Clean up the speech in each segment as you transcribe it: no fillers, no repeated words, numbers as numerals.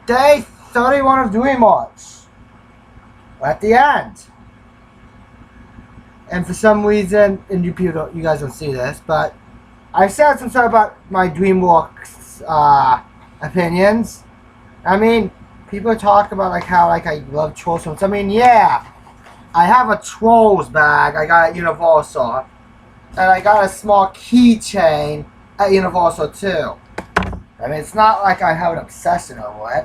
Day 31 of DreamMarch. We're at the end. And for some reason, and you guys don't see this, but I said some stuff about my DreamWorks opinions. I mean, people talk about like how like I love Trolls films. I mean, yeah, I have a Trolls bag. I got at Universal, and I got a small keychain at Universal too. I mean, it's not like I have an obsession over it.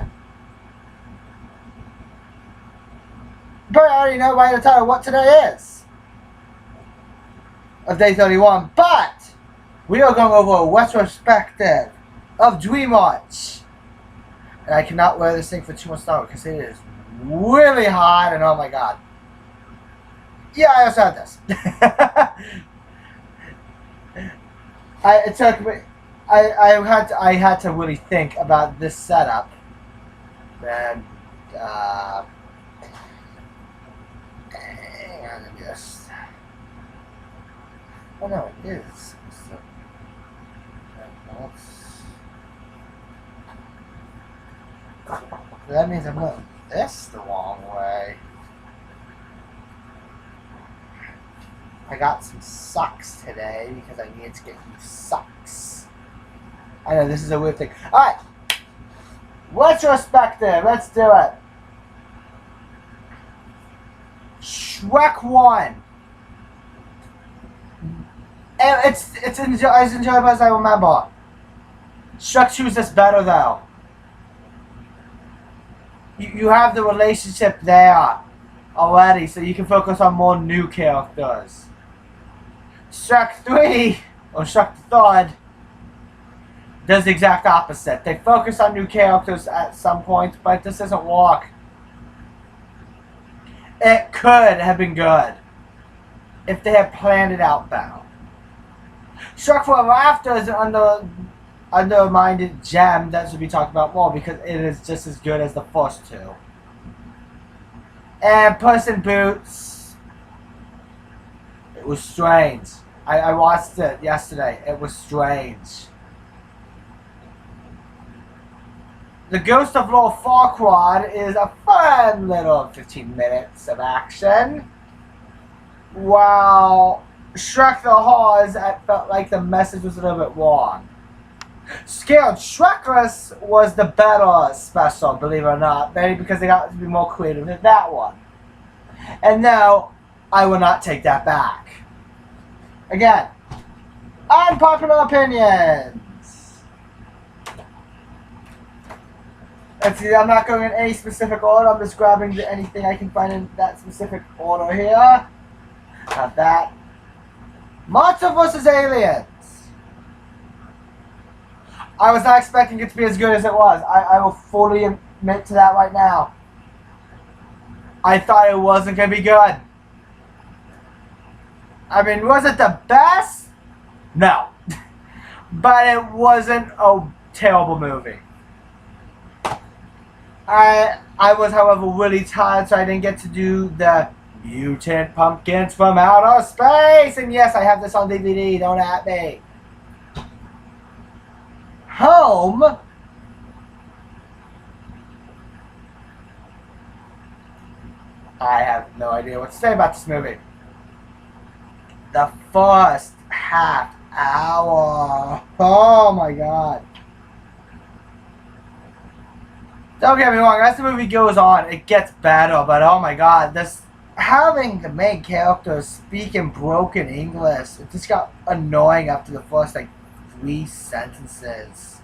But I already know by the title what today is of Day 31. But we are going over a retrospective of DreamMarch. And I cannot wear this thing for too much longer because it is really hot and oh my god. Yeah, I also have this. It took me. I had to really think about this setup, and hang on, just. Oh no, it is. That means I'm going this the wrong way. I got some socks today because I needed to get new socks. I know this is a weird thing. Alright. Retrospective. Let's do it. Shrek 1. And it's as enjoyable as I remember. Shrek 2 is just better though. You have the relationship there already, so you can focus on more new characters. Shrek 3, or Shrek 3rd, does the exact opposite. They focus on new characters at some point, but this doesn't work. It could have been good if they had planned it out better. Shrek 4 After is an undermined gem that should be talked about more because it is just as good as the first two. And Puss in Boots, it was strange. I watched it yesterday. It was strange. The Ghost of Lord Farquaad is a fun little 15 minutes of action. While Shrek the Horse, I felt like the message was a little bit wrong. Scared Shrekless was the better special, believe it or not. Maybe because they got to be more creative than that one. And no, I will not take that back. Again, Unpopular Opinions. Let's see, I'm not going in any specific order. I'm just grabbing anything I can find in that specific order here. Not that. Monster vs. Aliens. I was not expecting it to be as good as it was. I will fully admit to that right now. I thought it wasn't going to be good. I mean, was it the best? No. But it wasn't a terrible movie. I was, however, really tired, so I didn't get to do the Mutant Pumpkins from Outer Space. And yes, I have this on DVD. Don't at me. Home. I have no idea what to say about this movie. The first half hour. Oh my god. Don't get me wrong, as the movie goes on, it gets better, but oh my god, this having the main character speak in broken English, it just got annoying after the first like 3 sentences.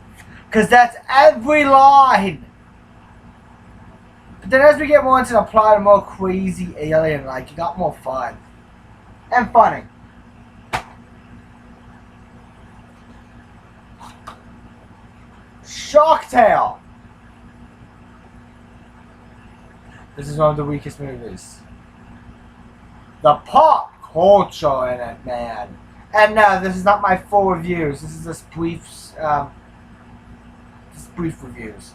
Cause that's every line. But then as we get more into the plot of more crazy alien like, it got more fun. And funny. Shark Tale. This is one of the weakest movies. The pop culture in it, man. And no, this is not my full reviews. This is just brief reviews.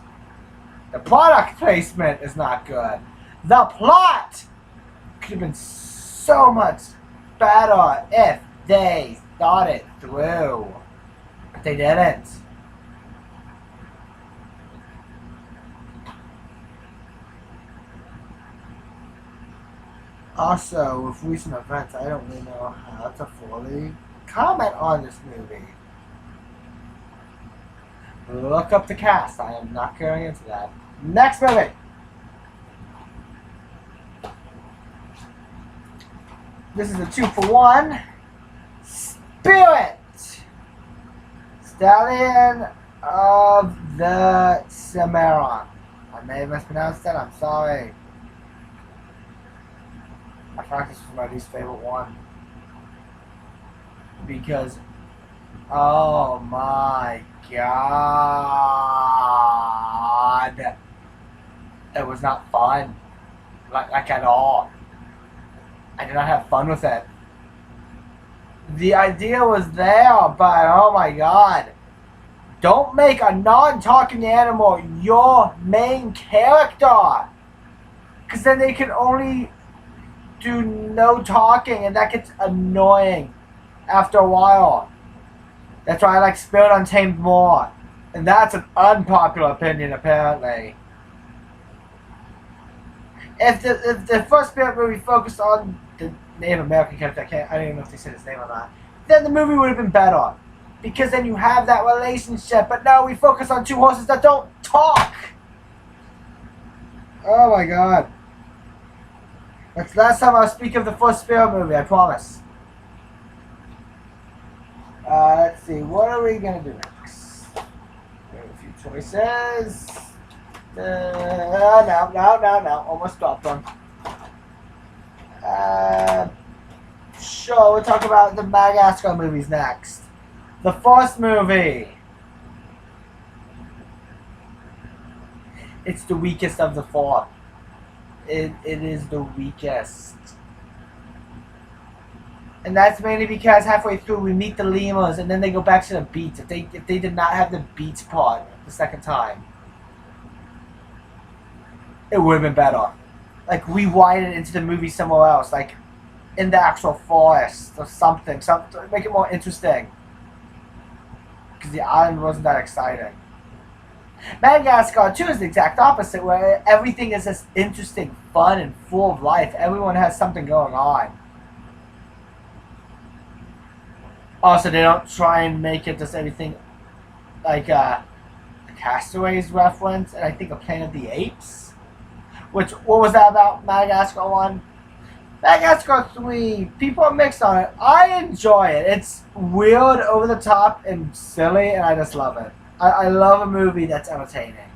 The product placement is not good. The plot could have been so much better if they thought it through. But they didn't. Also, with recent events, I don't really know how to fully comment on this movie. Look up the cast. I am not going into that. Next movie. This is a 2-for-1. Spirit. Stallion of the Cimarron. I may have mispronounced that. I'm sorry. I thought this was my least favorite one. Because, oh my god. It was not fun. Like at all. I did not have fun with it. The idea was there, but oh my god. Don't make a non-talking animal your main character. Because then they can only do no talking, and that gets annoying after a while. That's why I like Spirit Untamed more. And that's an unpopular opinion, apparently. If the first Spirit movie focused on the Native American character, I don't even know if they said his name or not, then the movie would have been better. Because then you have that relationship. But no, we focus on two horses that don't talk. Oh my god. That's the last time I'll speak of the first Spirit movie, I promise. Let's see, what are we going to do next? We have a few choices. No. Almost dropped one. Sure, we'll talk about the Madagascar movies next. The first movie. It's the weakest of the four. It is the weakest. And that's mainly because halfway through we meet the lemurs and then they go back to the beats. If they did not have the beats part the second time, it would have been better. Like rewind it into the movie somewhere else, like in the actual forest or something to make it more interesting. Because the island wasn't that exciting. Madagascar 2 is the exact opposite, where everything is just interesting, fun, and full of life. Everyone has something going on. Also, they don't try and make it just everything like a Castaways reference, and I think a Planet of the Apes. What was that about Madagascar 1? Madagascar 3, people are mixed on it. I enjoy it. It's weird, over the top, and silly, and I just love it. I love a movie that's entertaining.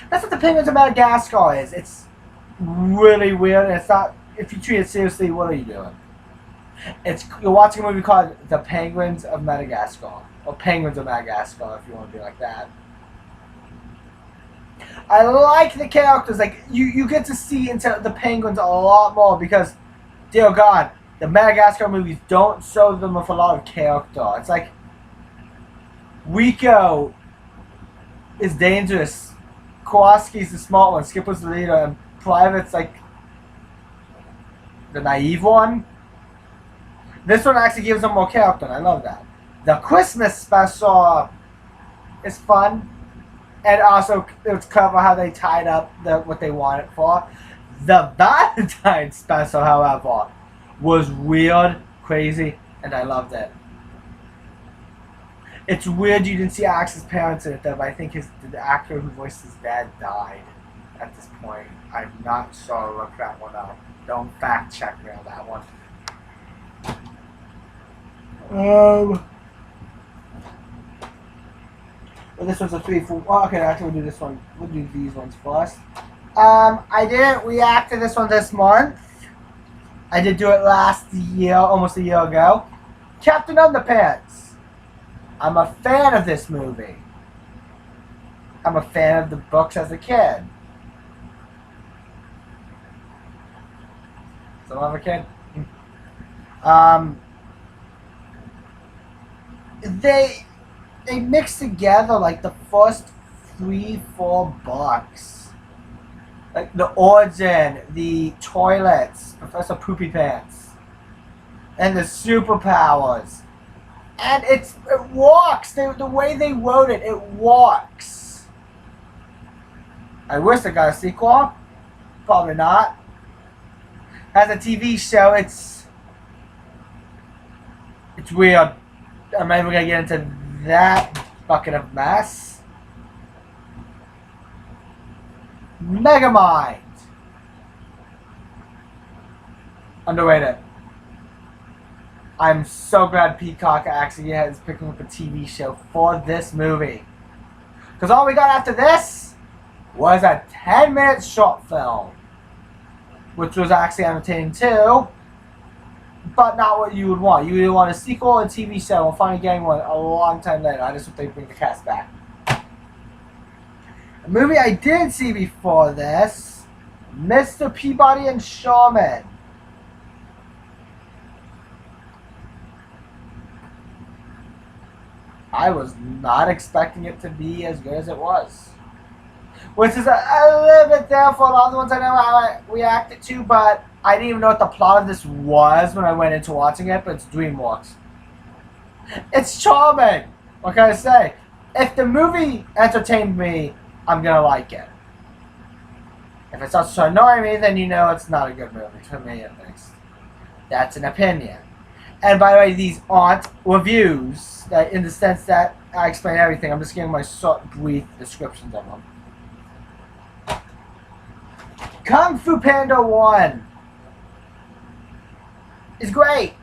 That's what the Penguins of Madagascar is. It's really weird, and it's not. If you treat it seriously, what are you doing? You're watching a movie called The Penguins of Madagascar, or Penguins of Madagascar, if you want to be like that. I like the characters. Like you get to see into the penguins a lot more because, dear God, the Madagascar movies don't show them with a lot of character. It's like Rico is dangerous, Kowalski's the smart one, Skipper's the leader, and Private's like the naive one. This one actually gives them more character, and I love that. The Christmas special is fun, and also it was clever how they tied up what they wanted for. The Valentine's special, however, was weird, crazy, and I loved it. It's weird you didn't see Alex's parents in it, though, but I think the actor who voiced his dad died at this point. I'm not sure. Look that one up. Don't fact check me on that one. Well, this was a 3-4. Oh, okay, actually, we'll do this one. We'll do these ones first. I didn't react to this one this month. I did do it last year, almost a year ago. Captain Underpants. I'm a fan of this movie. I'm a fan of the books as a kid. Still have a kid? They mix together like the first 3-4 books. Like the origin, the toilets, Professor Poopy Pants, and the superpowers. And it works. The way they wrote it, it works. I wish they got a sequel. Probably not. As a TV show, it's weird. I'm not even gonna get into that bucket of mess. Megamind. Underrated. I'm so glad Peacock actually is picking up a TV show for this movie. Because all we got after this was a 10-minute short film. Which was actually entertaining too. But not what you would want. You would want a sequel or a TV show. We're finally getting one a long time later. I just hope they bring the cast back. A movie I did see before this, Mr. Peabody and Shaman. I was not expecting it to be as good as it was. Which is a little bit there for a lot of the ones I know how I reacted to, but I didn't even know what the plot of this was when I went into watching it, but it's DreamWorks. It's charming! What can I say? If the movie entertained me, I'm gonna like it. If it starts to annoy me, then you know it's not a good movie, to me at least. That's an opinion. And by the way, these aren't reviews, in the sense that I explain everything. I'm just giving my short, brief descriptions of them. Kung Fu Panda 1 is great.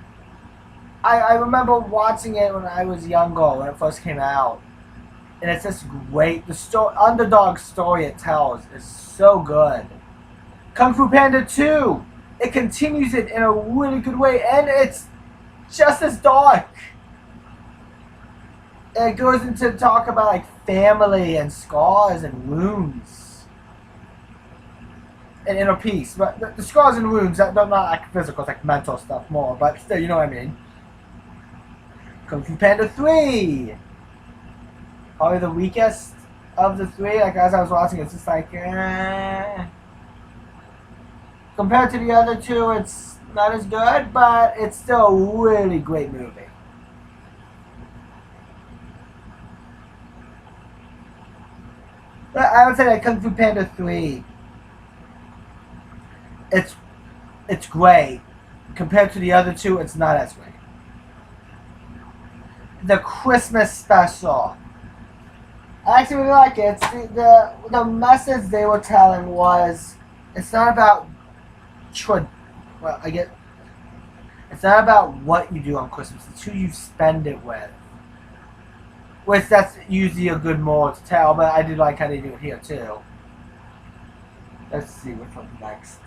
I remember watching it when I was younger, when it first came out. And it's just great. The underdog story it tells is so good. Kung Fu Panda 2, it continues it in a really good way, and it's just as dark. It goes into talk about like family and scars and wounds and inner peace. But the scars and wounds, they're not like physical, it's like mental stuff more. But still, you know what I mean. Kung Fu Panda 3, probably the weakest of the three. Like as I was watching, it's just like compared to the other two, it's not as good, but it's still a really great movie. But I would say that Kung Fu Panda 3, it's great. Compared to the other two, it's not as great. The Christmas special, I actually really like it. It's the message they were telling was, it's not about it's not about what you do on Christmas, it's who you spend it with. Which that's usually a good moral to tell, but I do like how they do it here too. Let's see which one's next.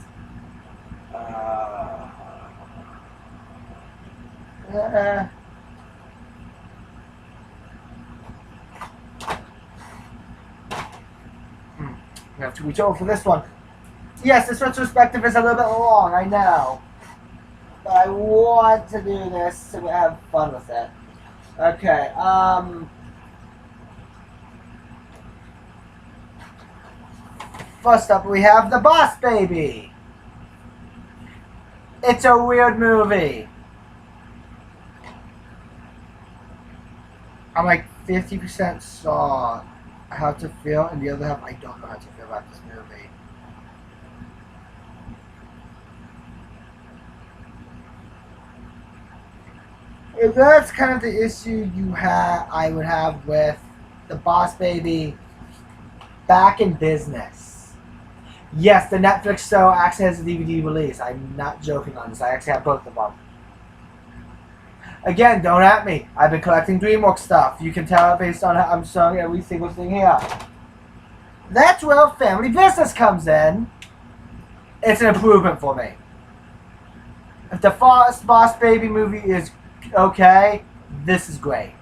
We have to reach over for this one. Yes, this retrospective is a little bit long, I know. But I want to do this to have fun with it. Okay, first up, we have The Boss Baby. It's a weird movie. I'm like 50% saw how to feel, and the other half I don't know how to feel about this movie. And that's kind of the issue I would have with The Boss Baby back in business. Yes, the Netflix show actually has a DVD release. I'm not joking on this. I actually have both of them. Again, don't at me. I've been collecting DreamWorks stuff. You can tell based on how I'm showing every single thing here. That's where family business comes in. It's an improvement for me. If the first Boss Baby movie is okay, this is great.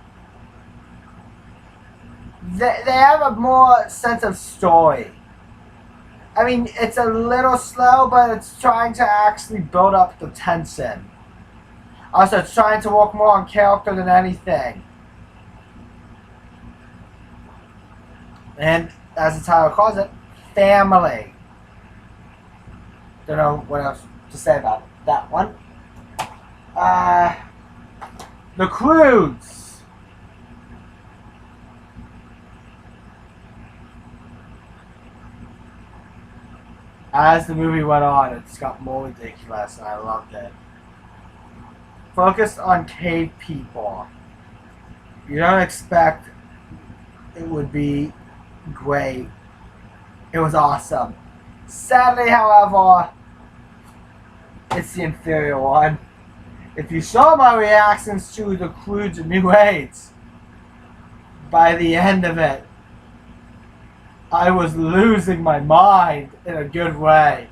They have a more sense of story. I mean, it's a little slow, but it's trying to actually build up the tension. Also, it's trying to work more on character than anything. And, as the title calls it, family. Don't know what else to say about that one. The Croods. As the movie went on, it just got more ridiculous, and I loved it. Focused on cave people. You don't expect it would be great. It was awesome. Sadly, however, it's the inferior one. If you saw my reactions to the Crudes and New Aids, by the end of it, I was losing my mind in a good way.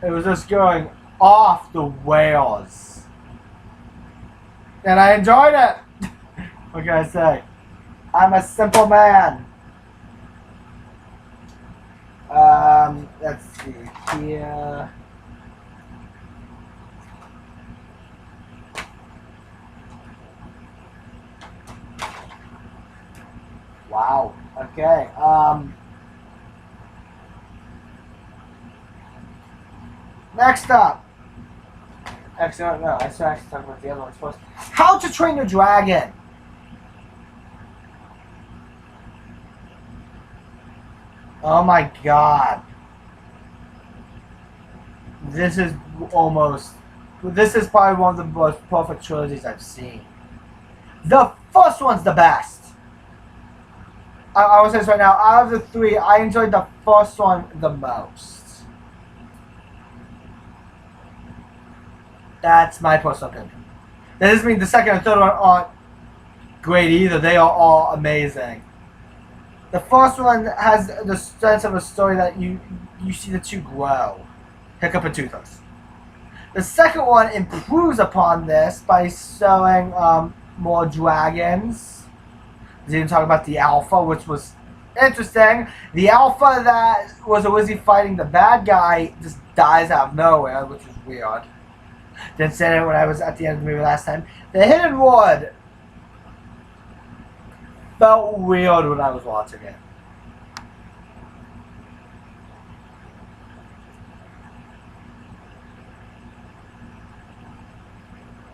It was just going off the rails. And I enjoyed it. What can I say? I'm a simple man. Let's see here. Wow. Okay. Next up. Actually, no. I should actually talk about the other ones first. How to Train Your Dragon. Oh my god. This is probably one of the most perfect trilogies I've seen. The first one's the best. I will say this right now, out of the three, I enjoyed the first one the most. That's my personal opinion. That doesn't mean the second and third one aren't great either. They are all amazing. The first one has the sense of a story that you see the two grow. Hiccup and Toothless. The second one improves upon this by showing more dragons. They didn't talk about the Alpha, which was interesting. The Alpha that was originally fighting the bad guy just dies out of nowhere, which was weird. Didn't say it when I was at the end of the movie last time. The Hidden Ward felt weird when I was watching it.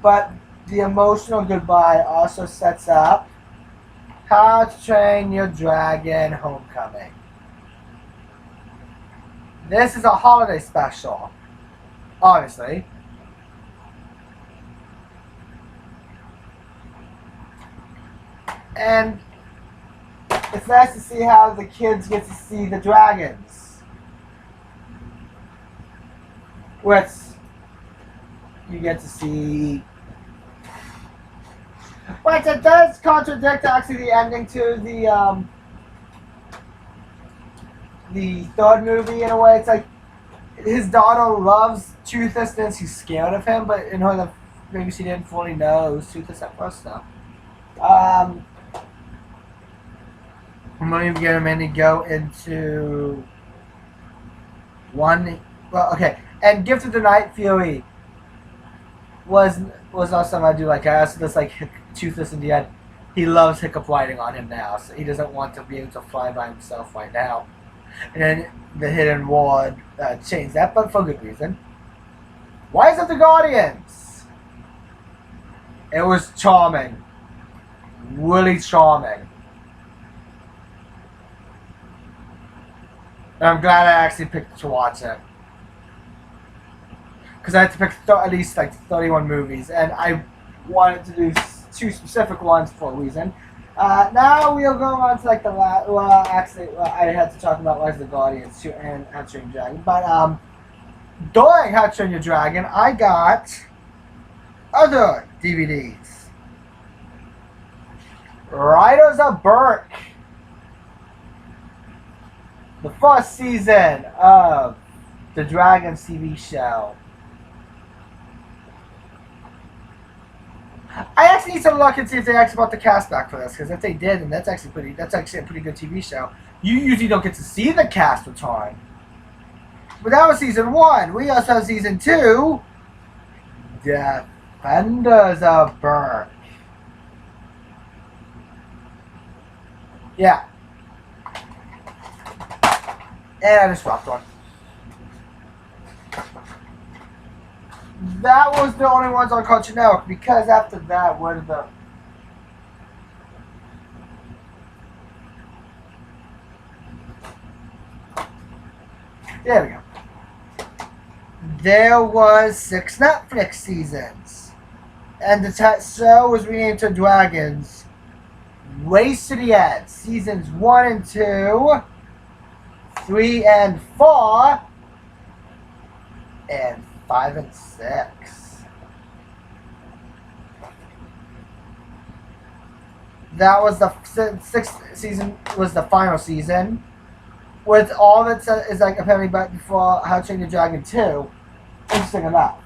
But the emotional goodbye also sets up How to Train Your Dragon Homecoming. This is a holiday special, obviously. And it's nice to see how the kids get to see the dragons. Which you get to see. But it does contradict actually the ending to the third movie in a way. It's like his daughter loves Toothless and she's scared of him, but in her maybe she didn't fully know it was Toothless at first though. I'm not even getting ready to go into one. Well, okay, and Gift of the Night Fury was not something I do like. I also just like Toothless in the end. He loves Hiccup riding on him now, so he doesn't want to be able to fly by himself right now. And then the Hidden Ward changed that, but for good reason. Rise of the Guardians. It was charming, really charming. And I'm glad I actually picked to watch it. Because I had to pick at least like 31 movies, and I wanted to do two specific ones for a reason. Now we'll go on to like the last. Well, actually, I had to talk about Rise of the Guardians and How to Train Your Dragon. But during How to Train Your Dragon, I got other DVDs. Riders of Berk. The first season of the Dragons TV show. I actually need to look and see if they actually brought the cast back for this, because if they did, then that's actually a pretty good TV show. You usually don't get to see the cast return. But that was season 1. We also have season 2. Defenders of Berk. Yeah. And I just dropped one. That was the only ones on Cartoon Network, because after that, where did the... There we go. There was 6 Netflix seasons. And the show was renamed to Dragons. Race to the End. Seasons 1 and 2. 3 and 4. And 5 and 6. That was the 6th season, was the final season. With all of it is like apparently back before How to Train Your Dragon 2. Interesting enough.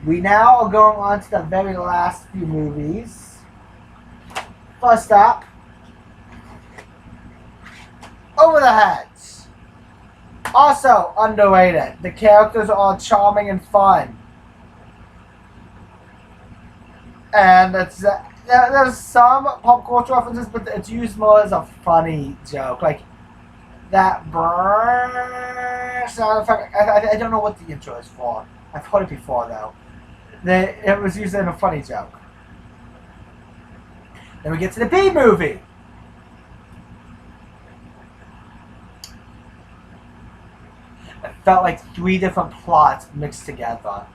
We now are going on to the very last few movies. First up, Over the Heads. Also underrated. The characters are all charming and fun. And it's there's some pop culture references, but it's used more as a funny joke. Like that brrrr sound effect. I don't know what the intro is for. I've heard it before though. It was used in a funny joke. Then we get to the B movie. It felt like 3 different plots mixed together.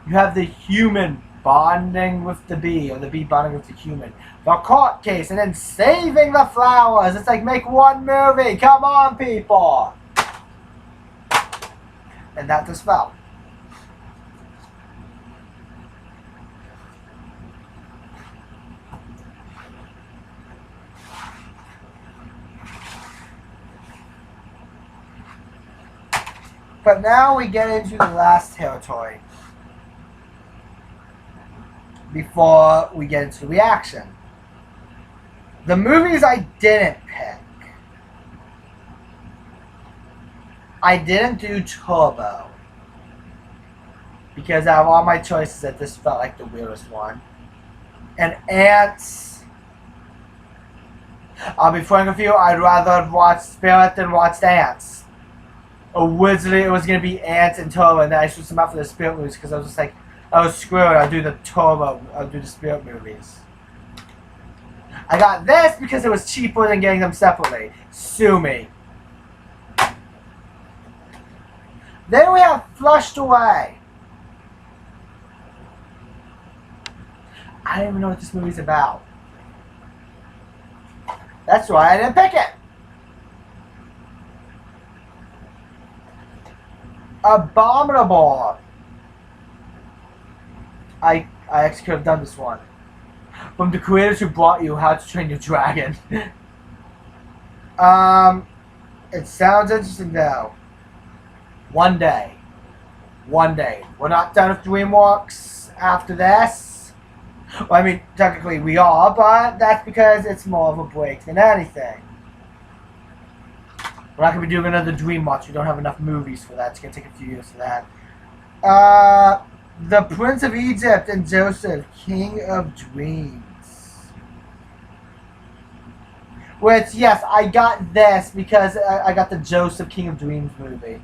You have the human bonding with the bee, or the bee bonding with the human. The court case, and then saving the flowers. It's like, make one movie. Come on, people. And that just fell. But now we get into the last territory before we get into the reaction. The movies I didn't pick. I didn't do Turbo. Because out of all my choices, that this felt like the weirdest one. And Ants. I'll be frank with you, I'd rather watch Spirit than watch Ants. Originally, it was going to be Ants and Turbo, and then I switched them out for the Spirit movies because I was just like, oh, screw it, I'll do the Turbo, I'll do the Spirit movies. I got this because it was cheaper than getting them separately. Sue me. Then we have Flushed Away. I don't even know what this movie's about. That's why I didn't pick it. Abominable. I actually could have done this one. From the creators who brought you How to Train Your Dragon. It sounds interesting though. One day. We're not done with DreamWorks after this. Well, I mean, technically we are, but that's because it's more of a break than anything. We're not going to be doing another DreamMarch. We don't have enough movies for that. It's going to take a few years for that. The Prince of Egypt and Joseph, King of Dreams. Which, yes, I got this because I got the Joseph, King of Dreams movie.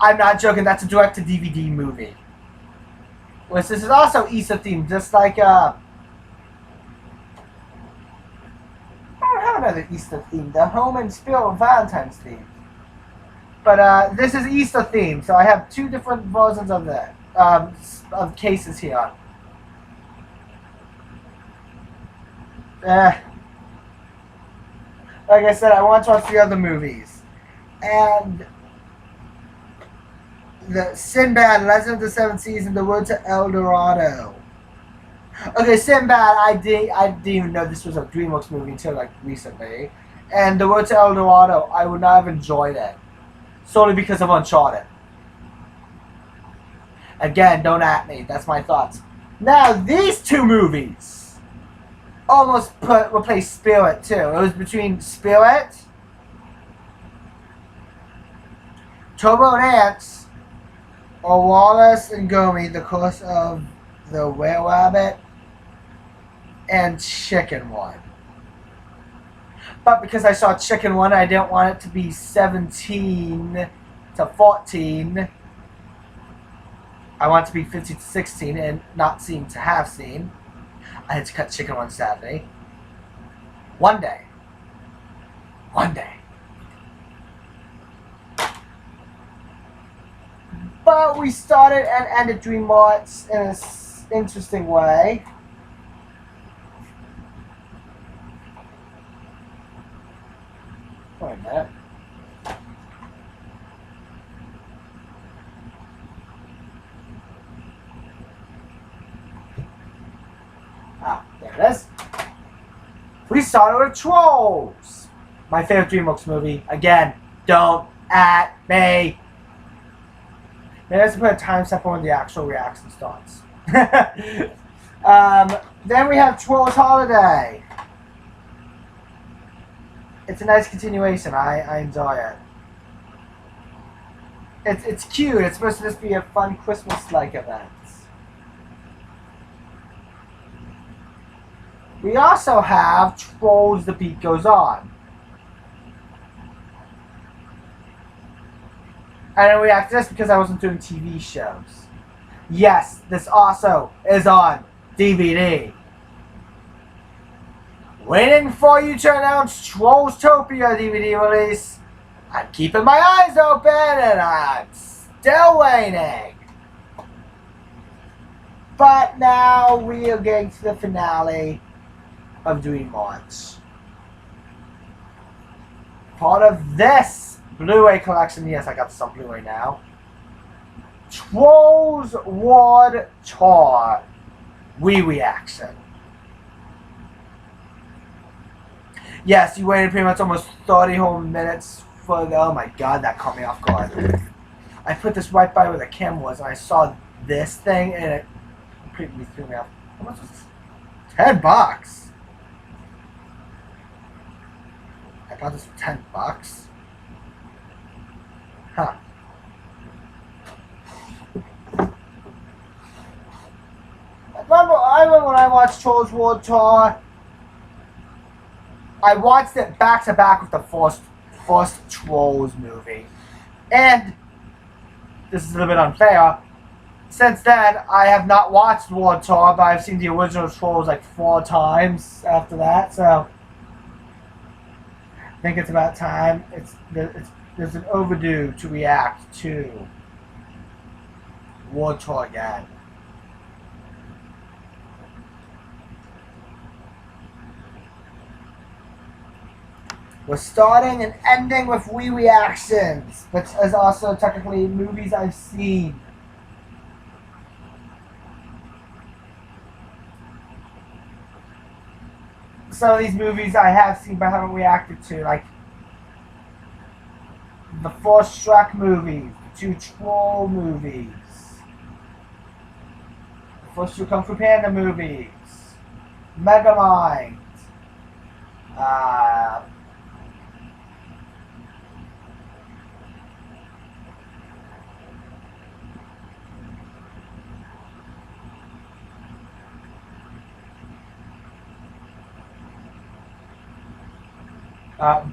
I'm not joking. That's a direct-to-DVD movie. Which this is also Easter themed, just like I don't have another Easter theme. The Home and Spirit of Valentine's theme. But this is Easter themed, so I have 2 different versions of that. Of cases here. Like I said, I want to watch the other movies. And the Sinbad, Legend of the Seventh Season, The Road to El Dorado. Okay, Sinbad, I didn't even know this was a DreamWorks movie until like recently. And The Road to El Dorado, I would not have enjoyed it. Solely because of Uncharted. Again, don't at me. That's my thoughts. Now, these 2 movies almost replaced Spirit, too. It was between Spirit, Turbo and Ants, or Wallace and Gromit, The Curse of the Were Rabbit, and Chicken One. But because I saw Chicken One, I didn't want it to be 17 to 14. I want it to be 15 to 16 and not seem to have seen. I had to cut Chicken One sadly. One day, But we started and ended DreamMarch in an interesting way. Wait a minute. Ah, there it is. We started with Trolls. My favorite DreamWorks movie. Again, don't at me. Maybe I have to put a time step on when the actual reaction starts. Then we have Trolls Holiday. It's a nice continuation. I enjoy it. It's cute. It's supposed to just be a fun Christmas-like event. We also have Trolls The Beat Goes On. I didn't react to this because I wasn't doing TV shows. Yes, this also is on DVD. Waiting for you to announce Trollstopia DVD release. I'm keeping my eyes open and I'm still waiting. But now we are getting to the finale of DreamMarch. Part of this Blu-ray collection, yes, I got this on Blu-ray now. Trolls World Tour Wii Reaction. Yes, you waited pretty much almost 30 whole minutes for the, oh my god, that caught me off guard. I put this right by where the camera was and I saw this thing and it completely threw me off. How much was this? $10. I bought this for $10. Huh. I remember when I watched Trolls World Tour, I watched it back to back with the first Trolls movie. And this is a little bit unfair. Since then, I have not watched World Tour, but I've seen the original Trolls like 4 times after that, so I think it's about time. There's an overdue to react to World Tour again. We're starting and ending with Wii reactions, which is also technically movies I've seen. Some of these movies I have seen but haven't reacted to, like the 4 Shrek movies, the 2 Troll movies, the first 2 Kung Fu Panda movies, Megamind,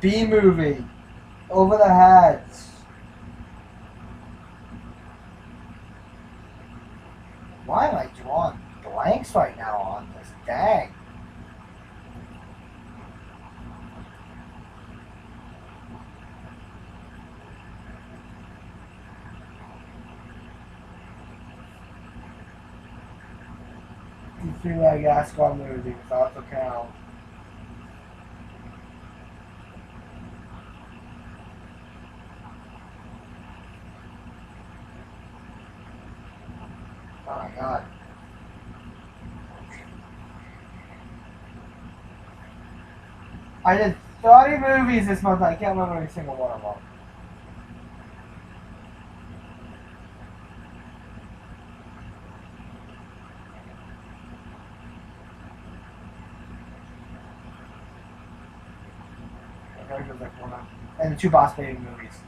B movie, Over the Heads. Why am I drawing blanks right now on this? Dang. The 3 Madagascar movie without the count. Oh my god. I did 30 movies this month. I can't remember every single one of them. And the 2 Boss Baby movies.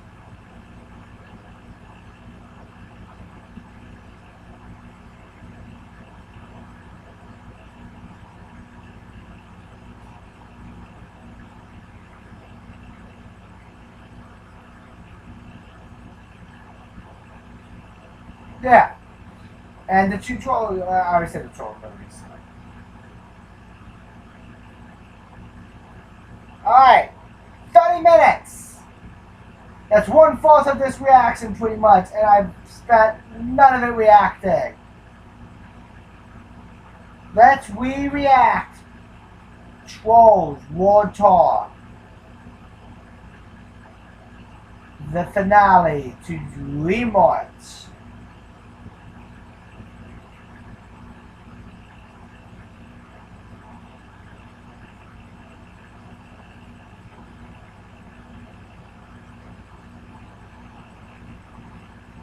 Yeah. And the 2 Troll, I already said the Troll movies. Alright. 30 minutes. That's 1/4 of this reaction, pretty much, and I've spent none of it reacting. Let's re-react. Trolls, War Talk. The finale to DreamMarch.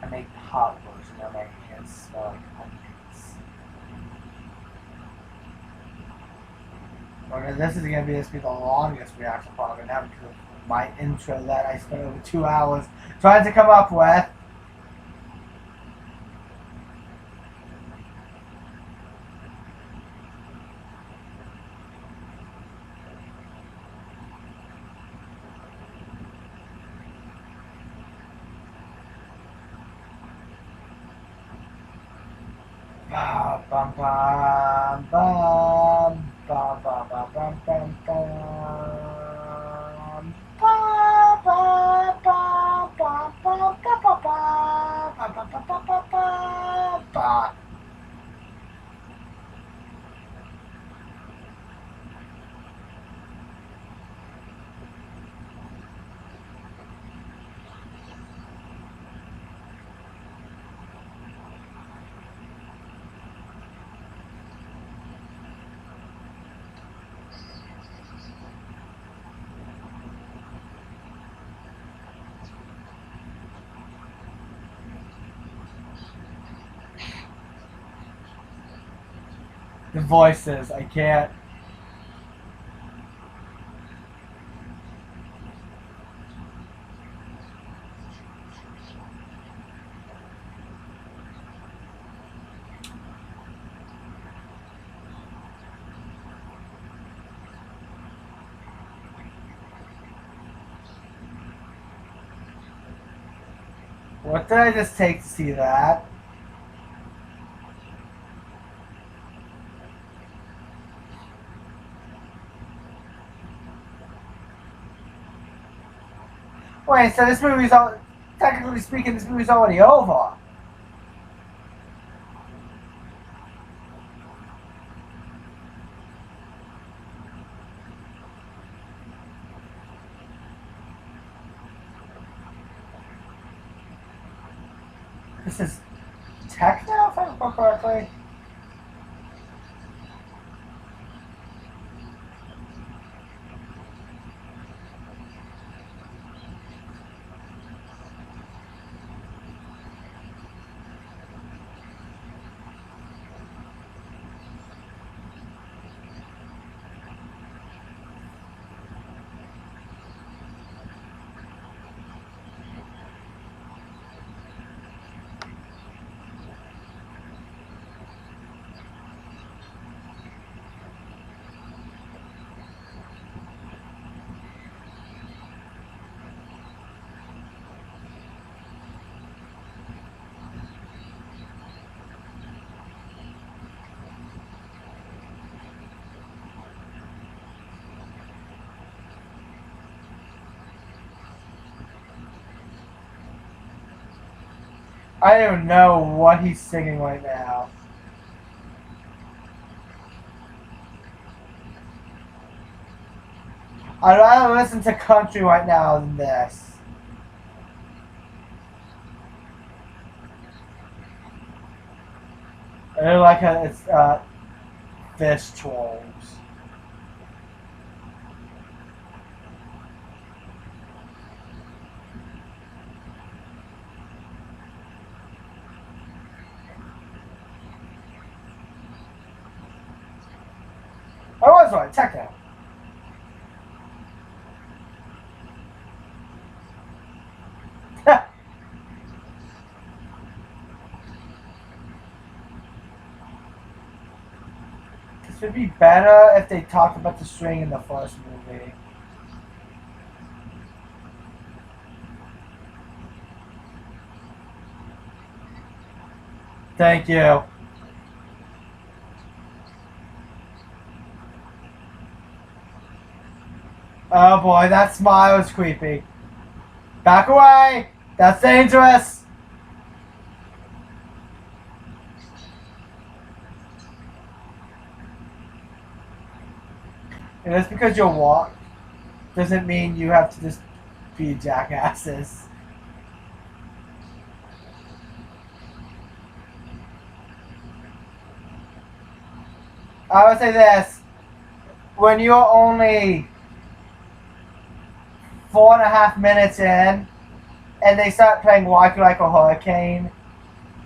I make hot lotion on my hands smell like onions. Okay, this is gonna be the longest reaction part I'm gonna have because of my intro that I spent over 2 hours trying to come up with. Bum bum bum bum bum bum bum bum bum bum. The voices, I can't. What did I just take to see that? Wait, so this movie's technically speaking, this movie's already over. This is techno, if I recall correctly. I don't know what he's singing right now. I'd rather listen to country right now than this. I like how it's fish trolls. I was right, techno. This would be better if they talked about the string in the first movie. Thank you. Oh boy, that smile is creepy. Back away! That's dangerous! And just because you walk doesn't mean you have to just be jackasses. I would say this. When you're only 4.5 minutes in and they start playing Walk You Like a Hurricane,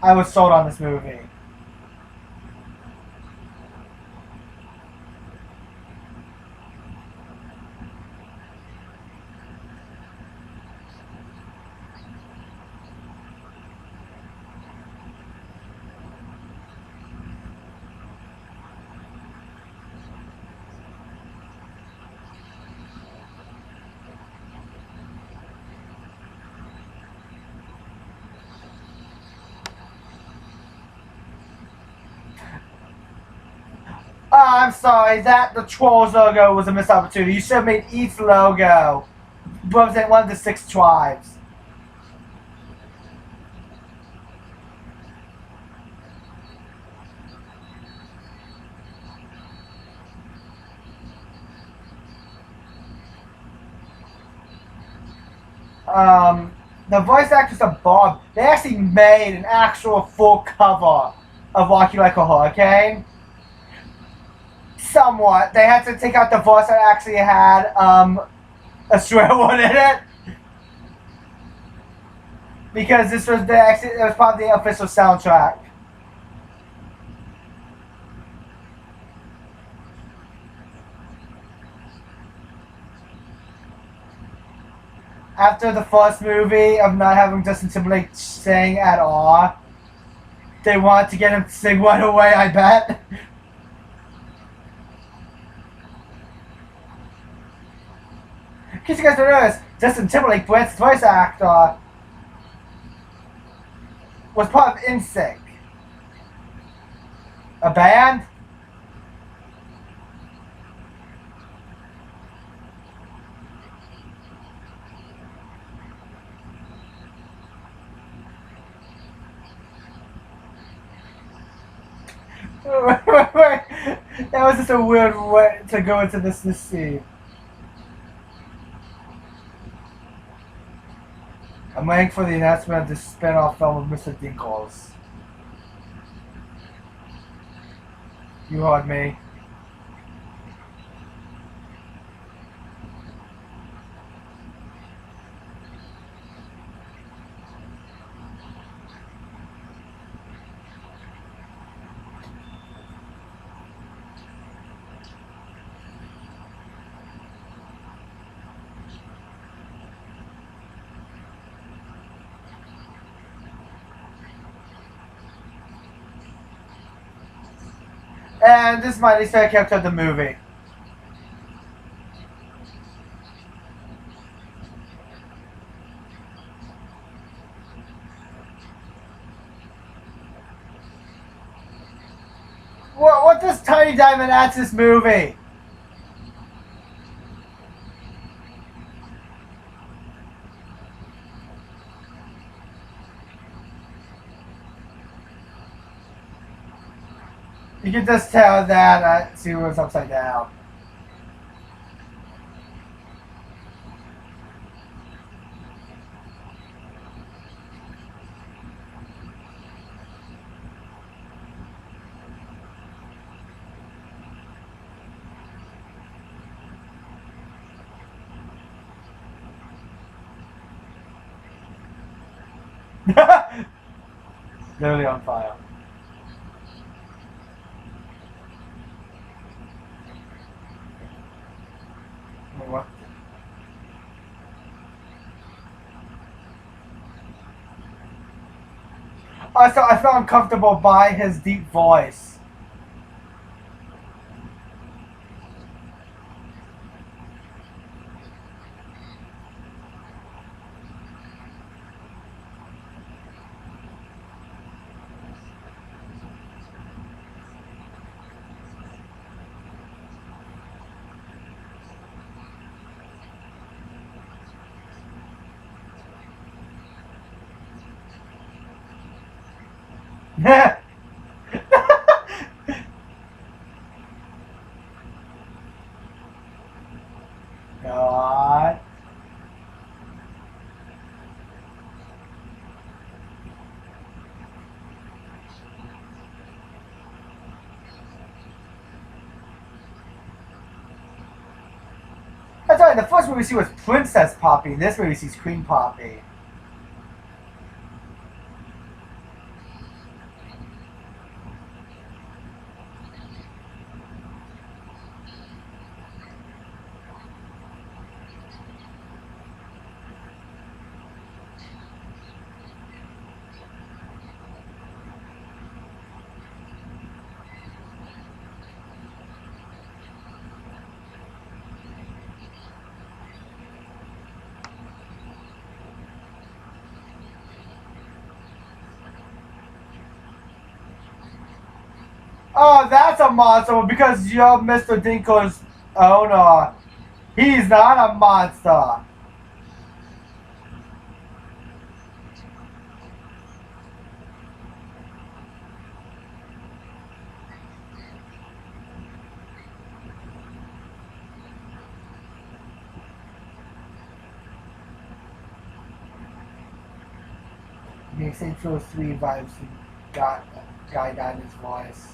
I was sold on this movie. Oh, I'm sorry, the Trolls logo was a missed opportunity. You should have made each logo represent one of the 6 tribes. The voice actors of Bob, they actually made an actual full cover of Walk You Like a Hurricane. Somewhat. They had to take out the voice that actually had a swear word in it. Because this was it was part of the official soundtrack. After the first movie of not having Justin Timberlake sing at all, they wanted to get him to sing right away, I bet. In case you guys don't notice, Justin Timberlake, Brent's voice actor, was part of NSYNC. A band? Wait. That was just a weird way to go into this scene. I'm waiting for the announcement of the spin-off film of Mr. Dinkles. You heard me. And this is my least favorite character of the movie. What does Tiny Diamond add to this movie? You can just tell that she was upside down. Literally on fire. What? I felt uncomfortable by his deep voice. God. That's right. The first movie we see was Princess Poppy. In this movie we see Queen Poppy. Oh, that's a monster because you're Mr. Dinko's owner. He's not a monster. Makes Saints Row 3 vibes. Got guy got his voice.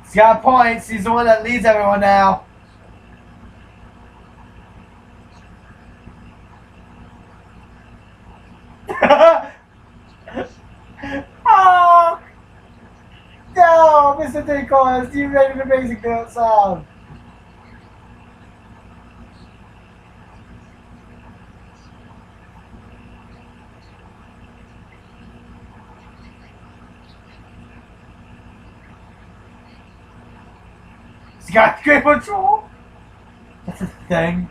He's got points. He's the one that leads everyone now. Oh no, Mr. Dinko, you made an amazing sound. He's got great control. That's a thing.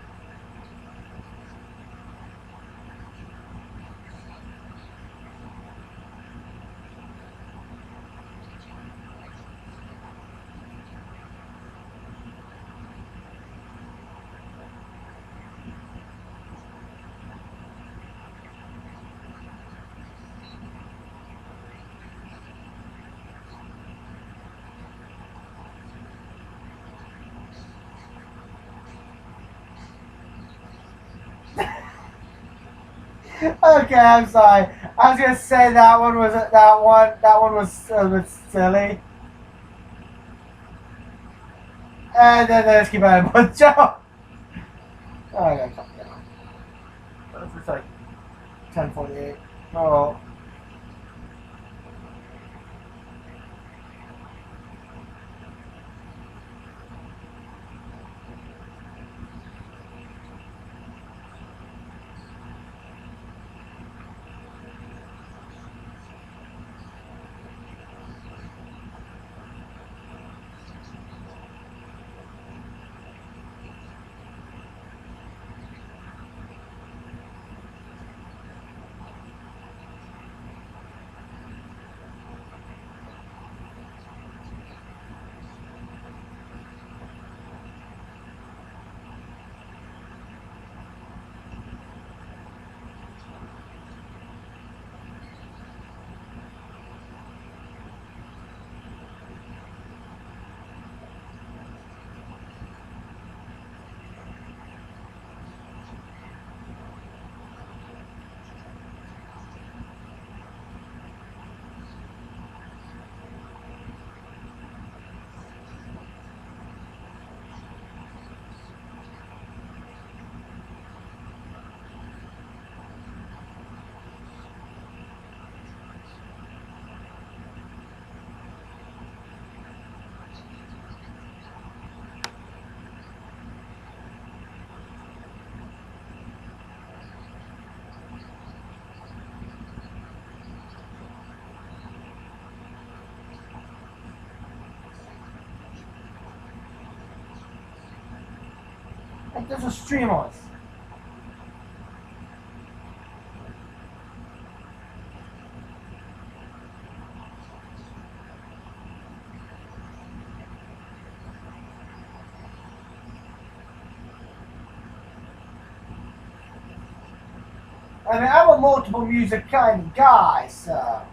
Okay, I'm sorry. I was gonna say that one was a bit silly. And then let's keep on but Joe. Oh, I gotta calm down. It's like 10:48. Oh. Like those are streamers. I mean, I'm a multiple music kind of guy, so.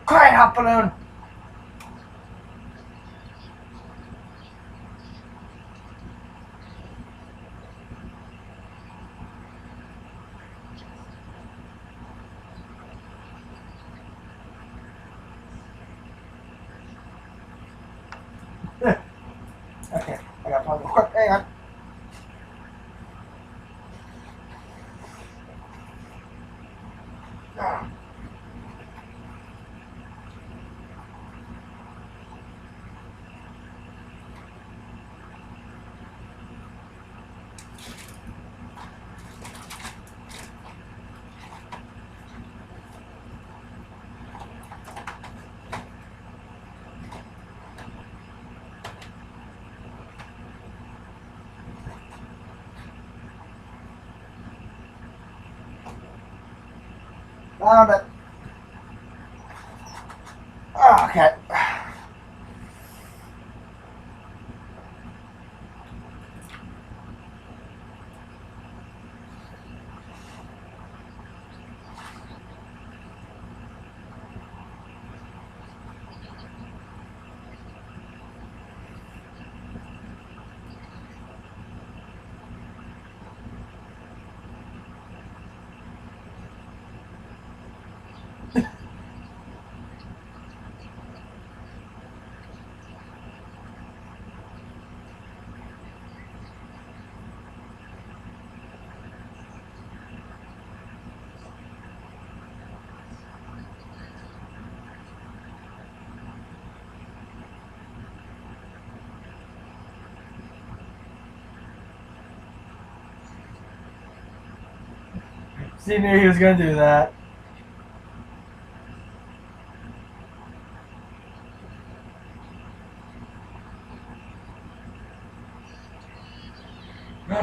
Quiet, hot balloon! Okay, I got pause real quick. Hang on. But, oh, okay. See, knew he was gonna do that.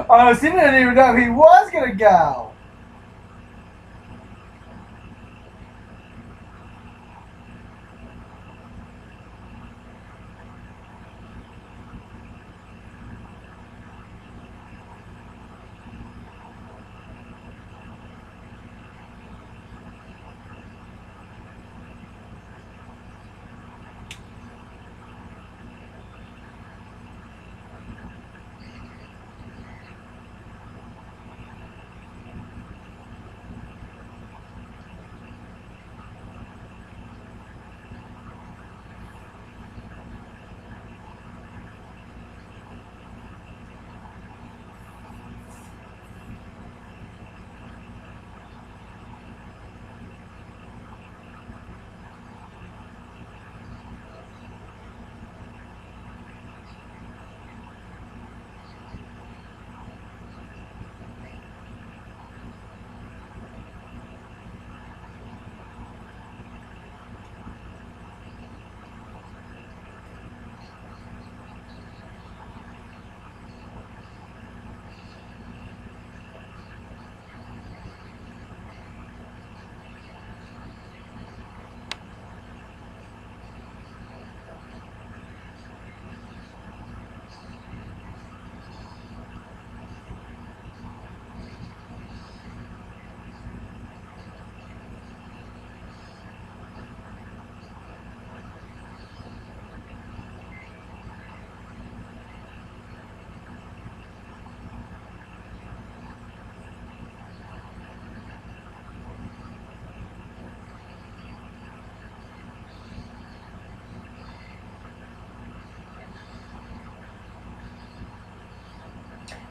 Oh, Steve didn't even know he was gonna go.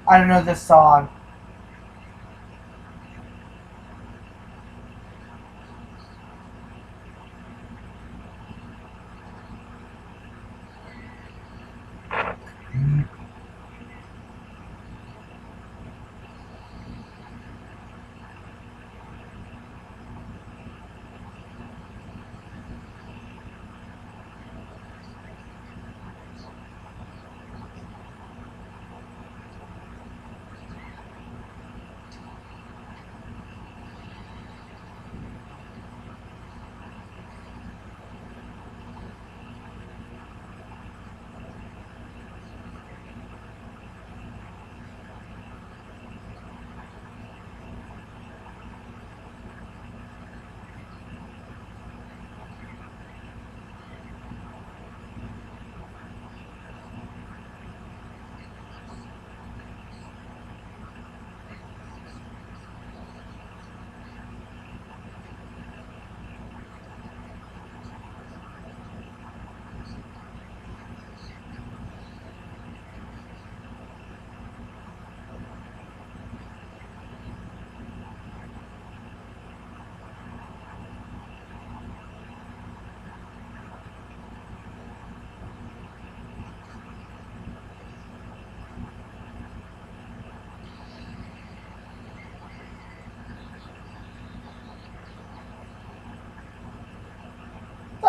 I don't know this song.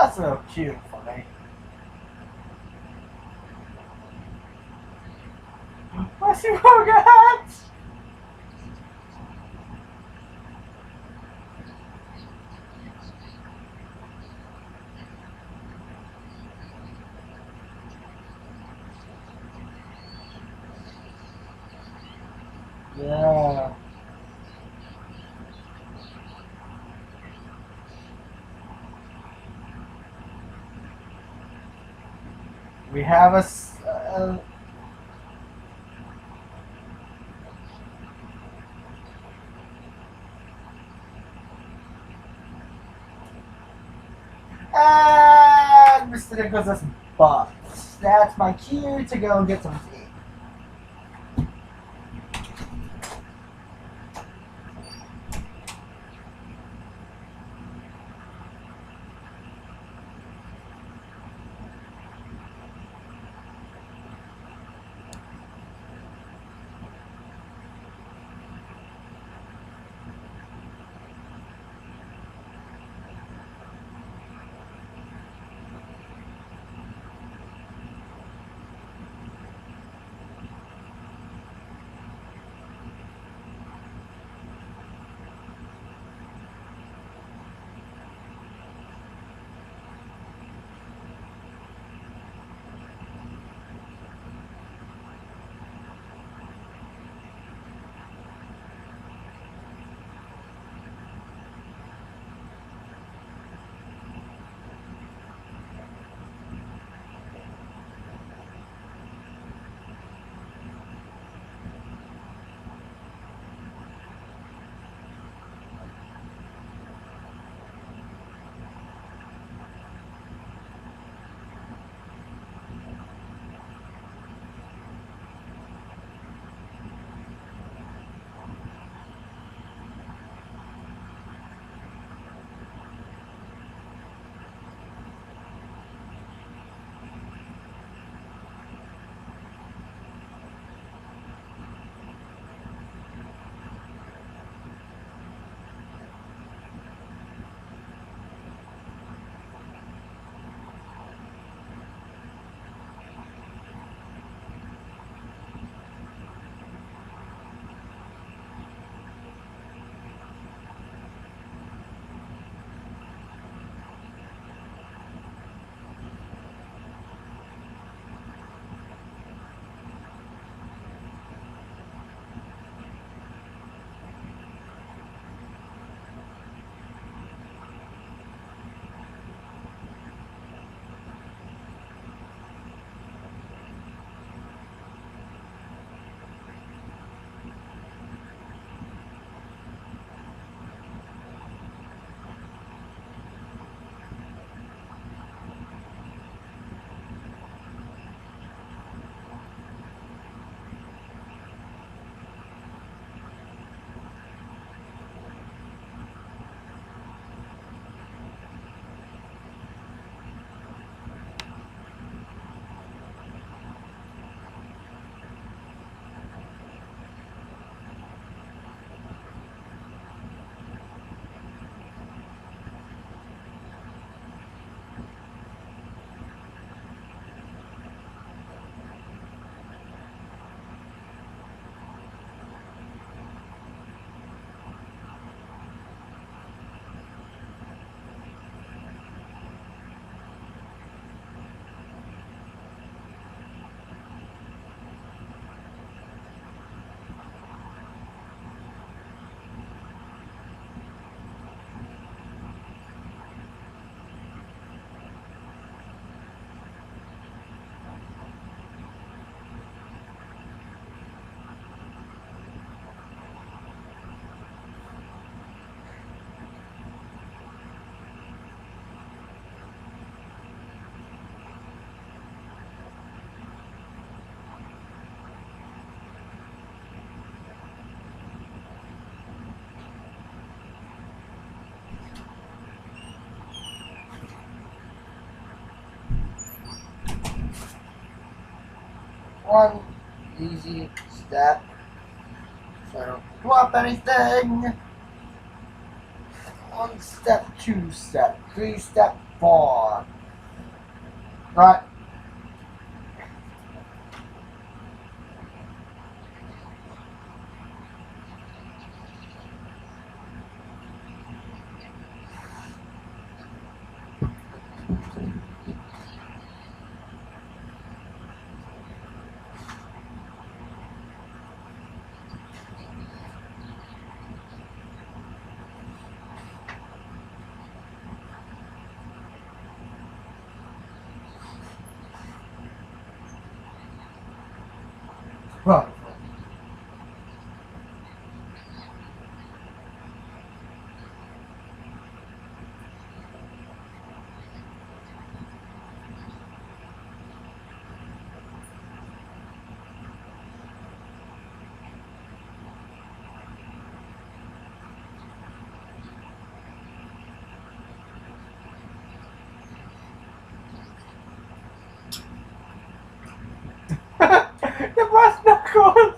That's a little cute for me. What's your hat? Yeah. We have and Mr. Nicholas' butt. That's my cue to go and get some tea. one easy step. So I don't drop anything. 1 step, 2 step, 3 step, 4. Right. Huh. The brass knuckles!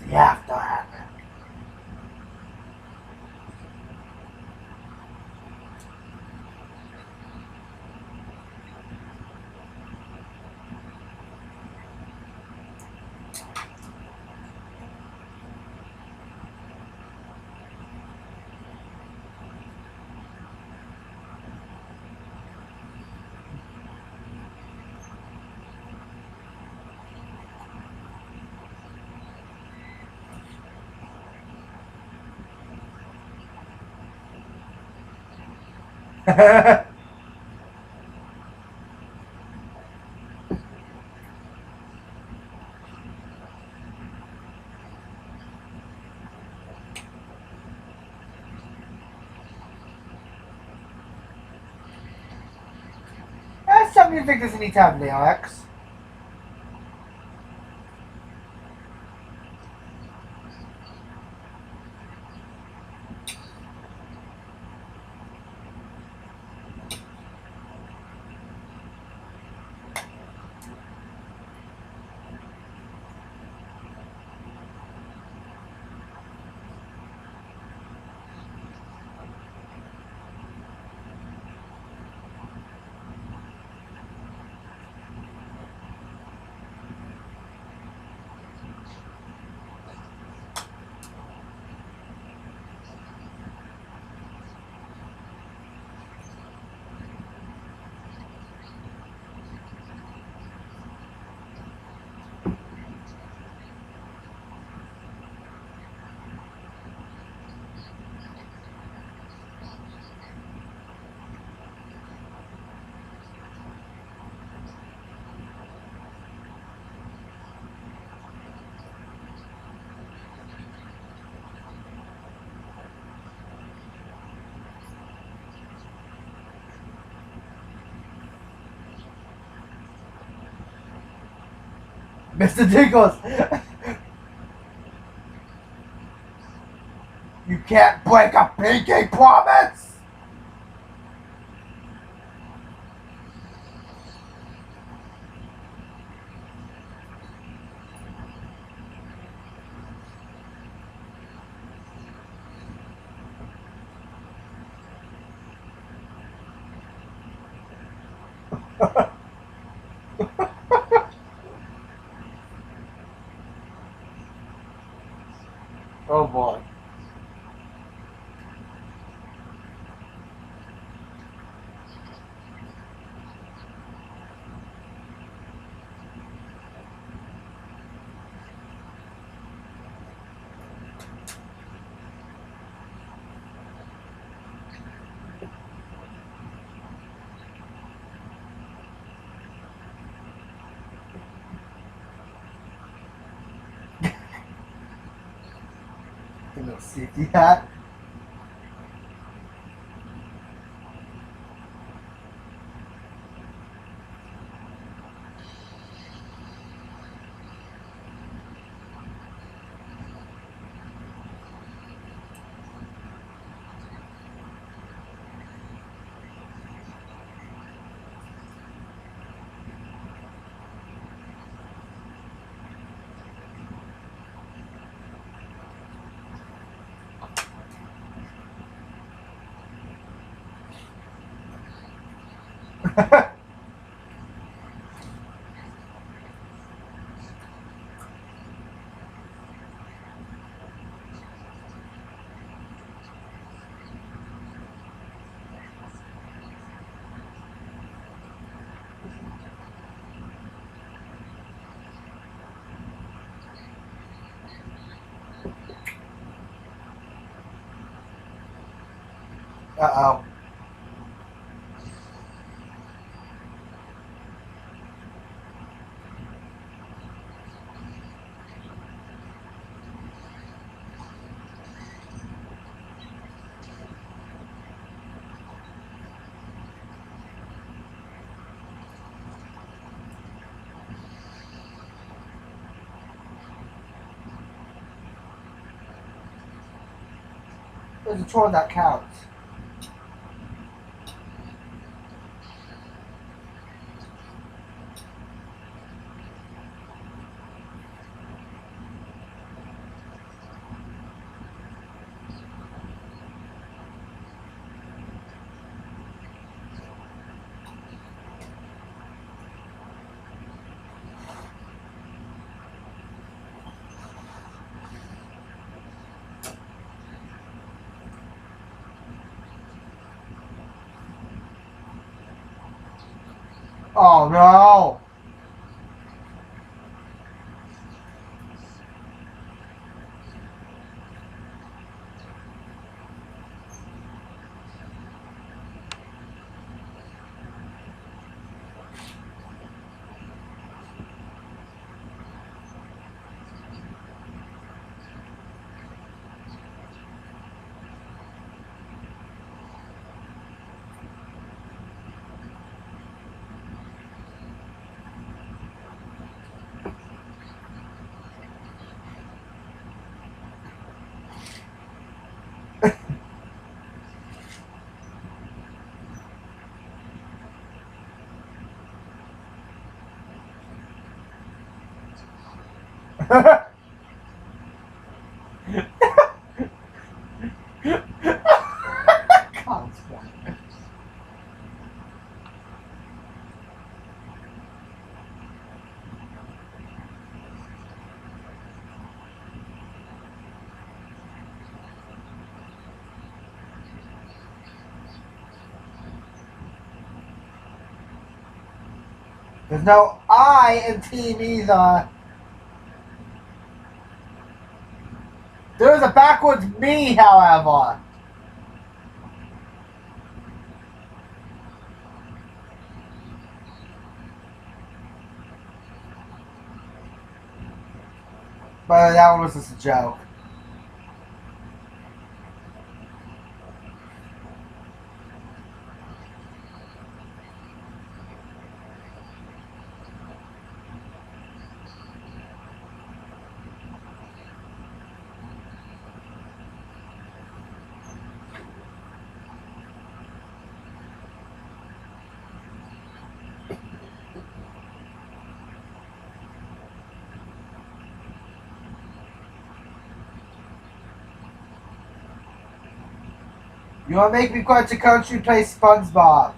The after. That's something you think doesn't need to have lyrics. Mr. Diggles, you can't break a pinky promise! Oh boy. The little safety hat. Uh-oh. There's a chore that counts. Oh no! There's no I in team either. There's a backwards me, however. But that one was just a joke. You want to make me quite a country, play SpongeBob.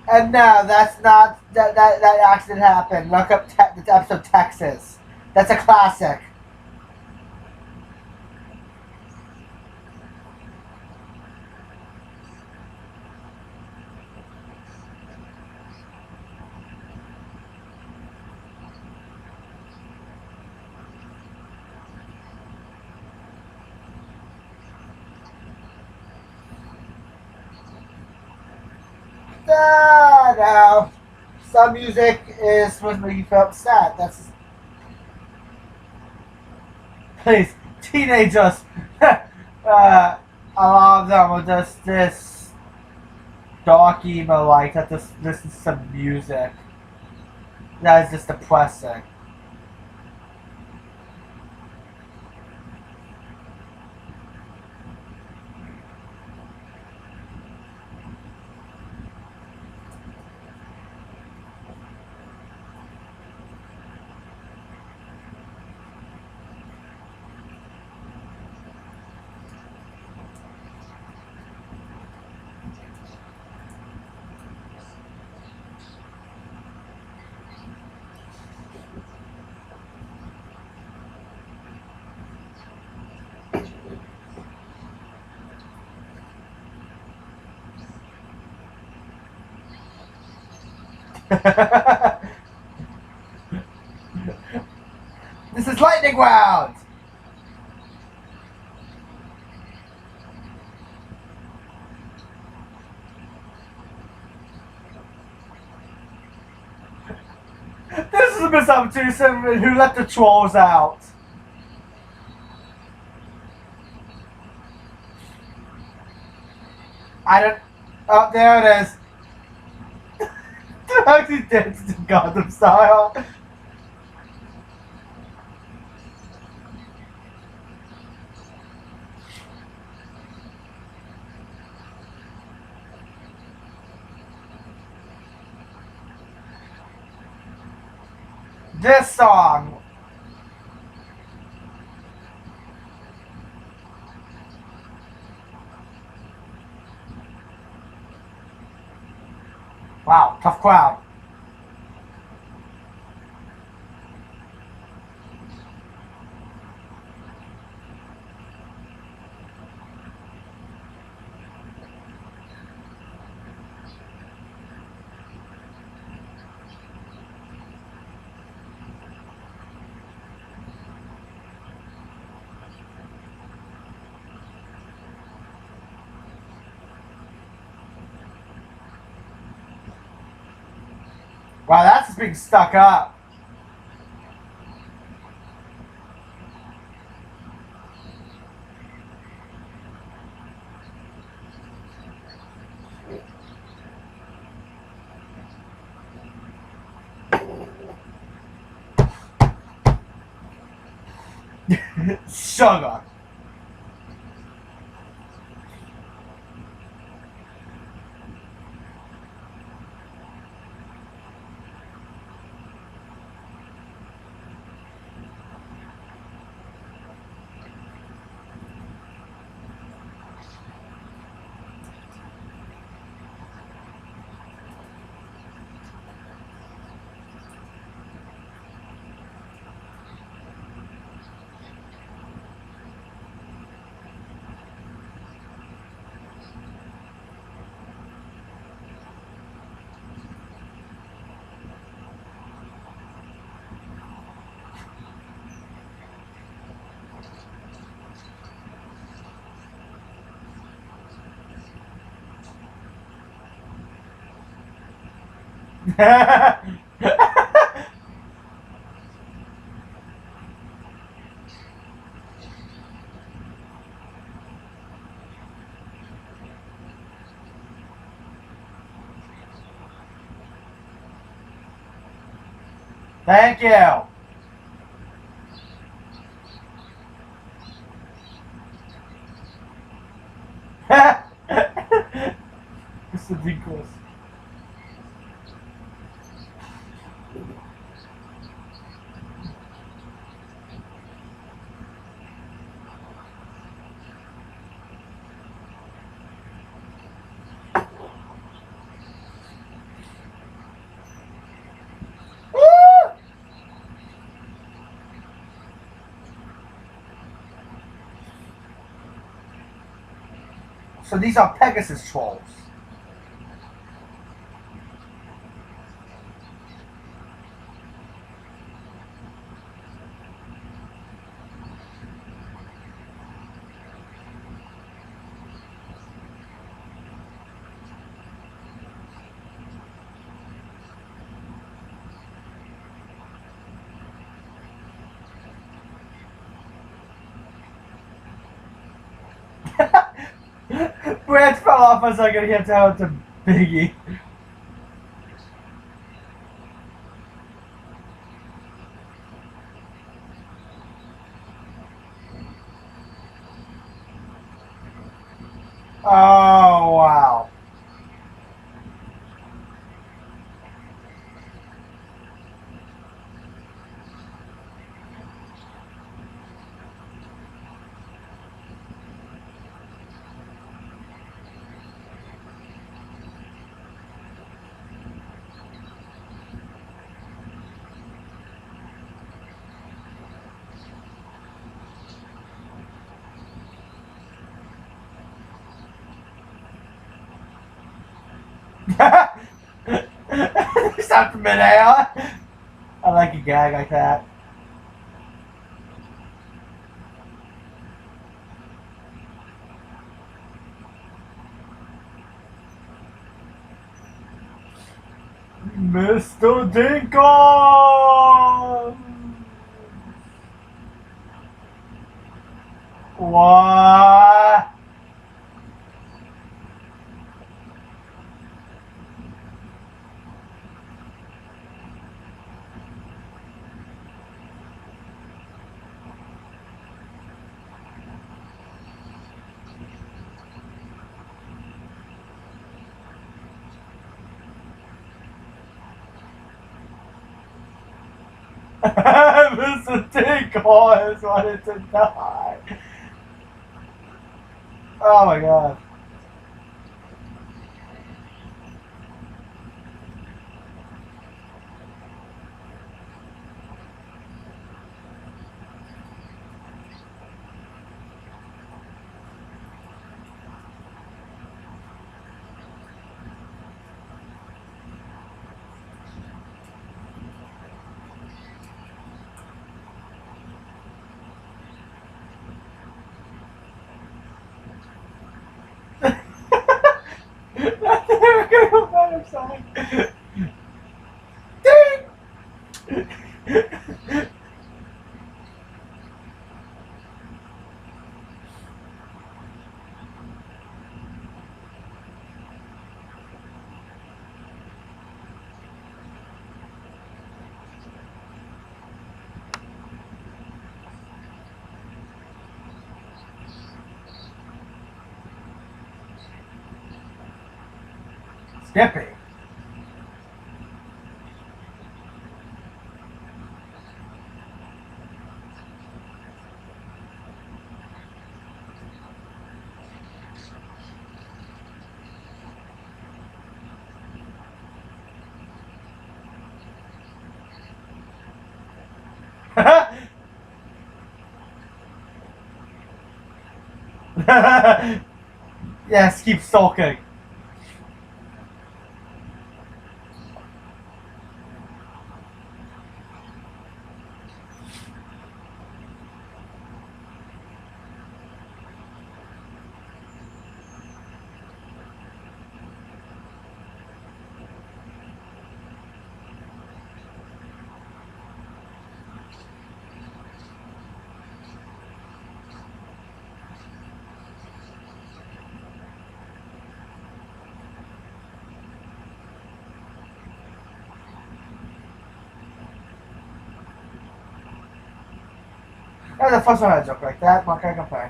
And no, that's not that accident happened. Look up the episode Texas. That's a classic. No. Some music is supposed to make you feel upset. That's please, teenagers. A lot of them are just this dark emo like that. Just listen to some music. That is just depressing. This is lightning round. This is a Miss Opportunity who let the trolls out. I don't. Oh, there it is. They're actually dancing to Gundam style. This song. Wow, tough crowd. Wow, that's just being stuck up. Sugar. Thank you. It's ridiculous. So these are Pegasus trolls. Branch fell off a second. He had to tell it to Biggie. Oh, wow. Stopped mid-air. I like a gag like that. Mr. Dinkle! What? Mr. Dinkle has wanted to die. Oh my god. They're gonna go by their side. Ding! Skippy. Yes, keep sulking. That was the first one I joke like that, but I can't complain.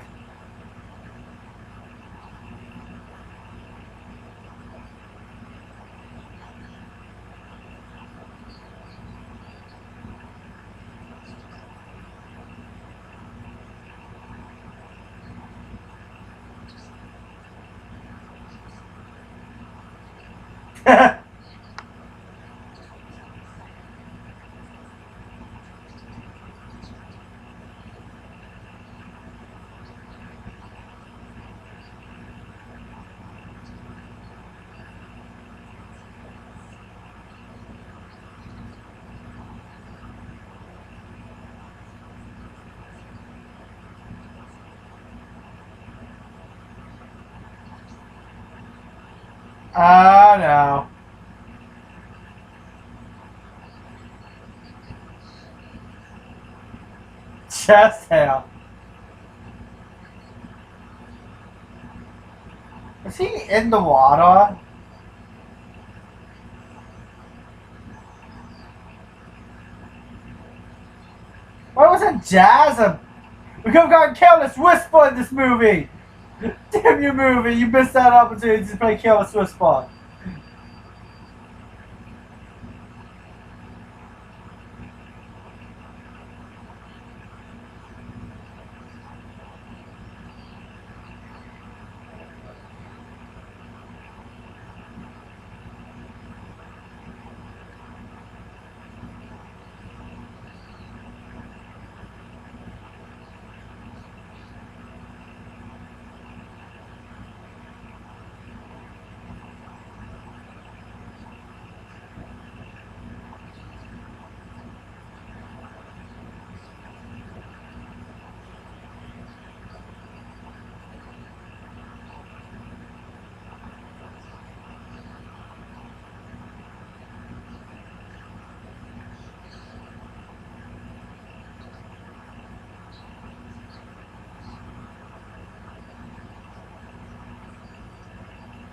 Oh no. Chest hair. Is he in the water? Why wasn't Jazz a... We could have gotten Careless Whisper in this movie! Damn you movie, you missed that opportunity to play Careless Whisper.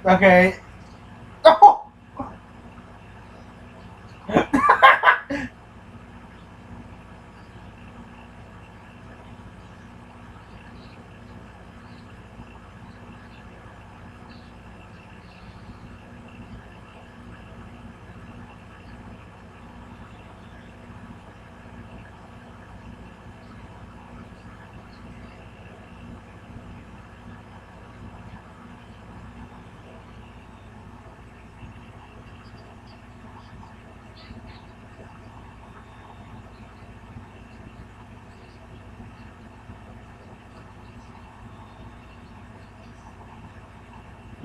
Okay. Oh!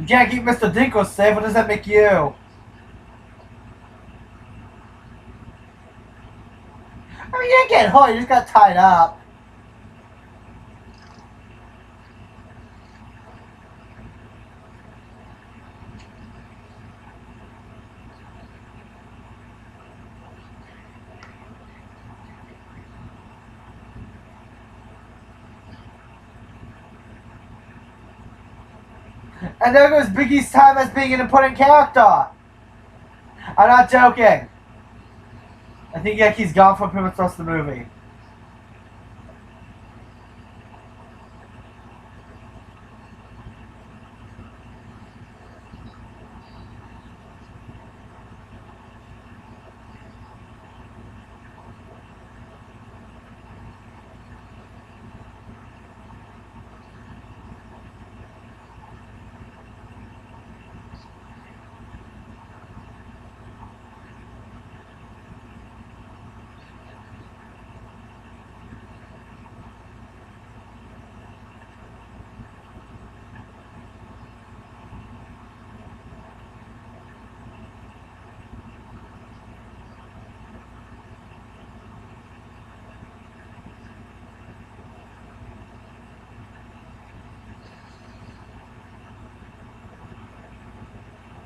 You can't keep Mr. Dinkle safe, what does that make you? I mean, you didn't get hurt, you just got tied up. And there goes Biggie's time as being an important character. I'm not joking. I think yeah, he's gone for pretty much the rest of the movie.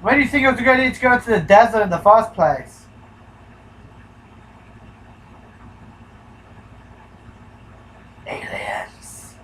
Why do you think it was a good idea to go to the desert in the first place? Aliens.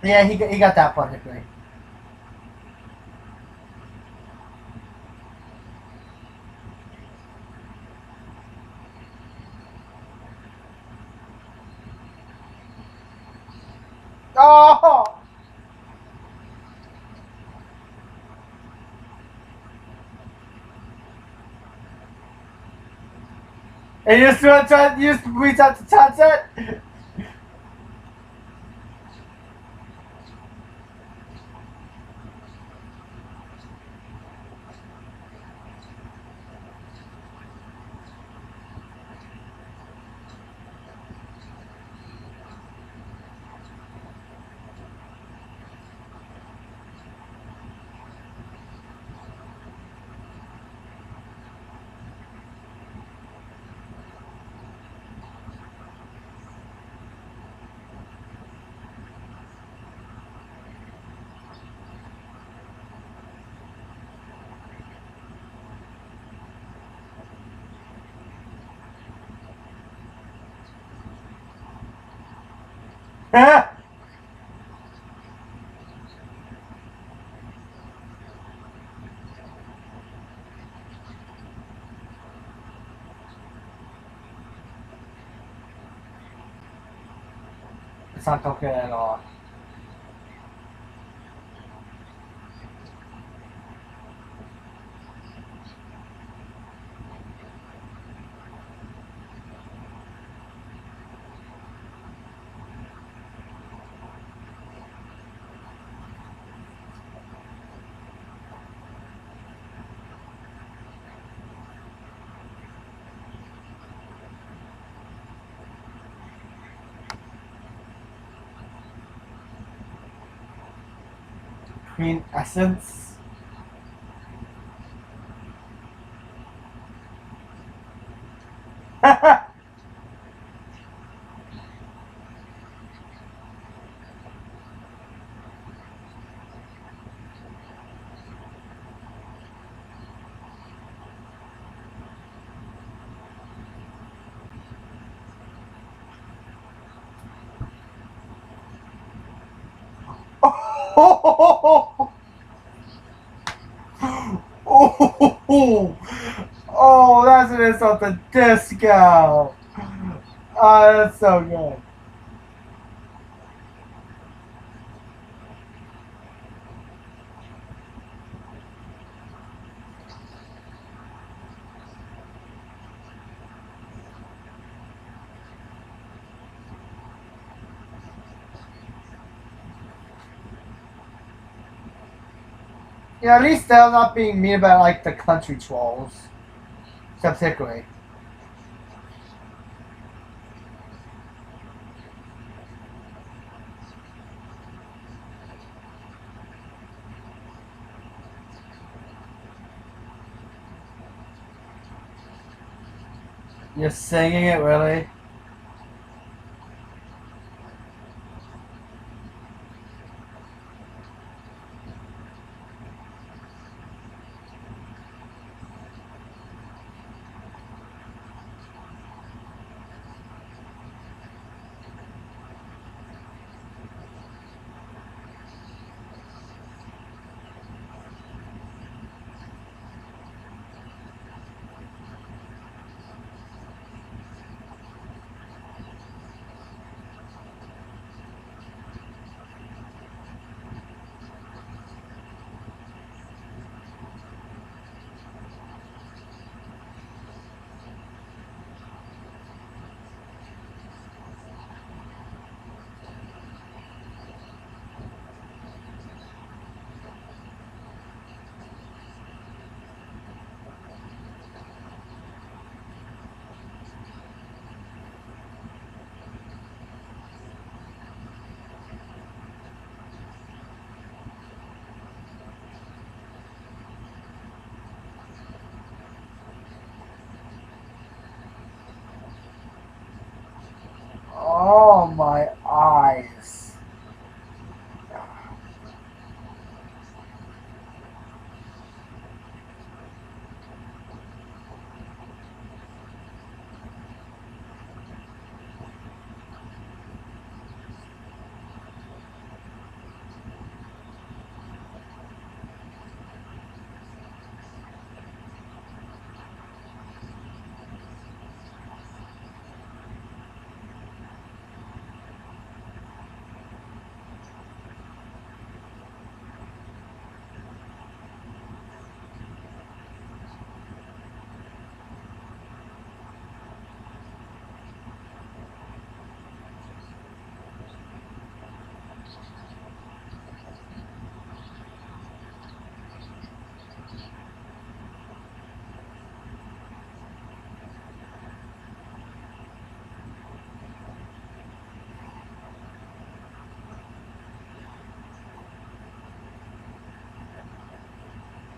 Yeah, he got that perfectly. Oh! And you just reach out to touch it? It's not okay at all. Green essence. Oh, oh, oh, that's an insult to disco. Oh, that's so good. Yeah, at least they're not being mean about like the country trolls, particularly. You're singing it, really? Oh my eyes.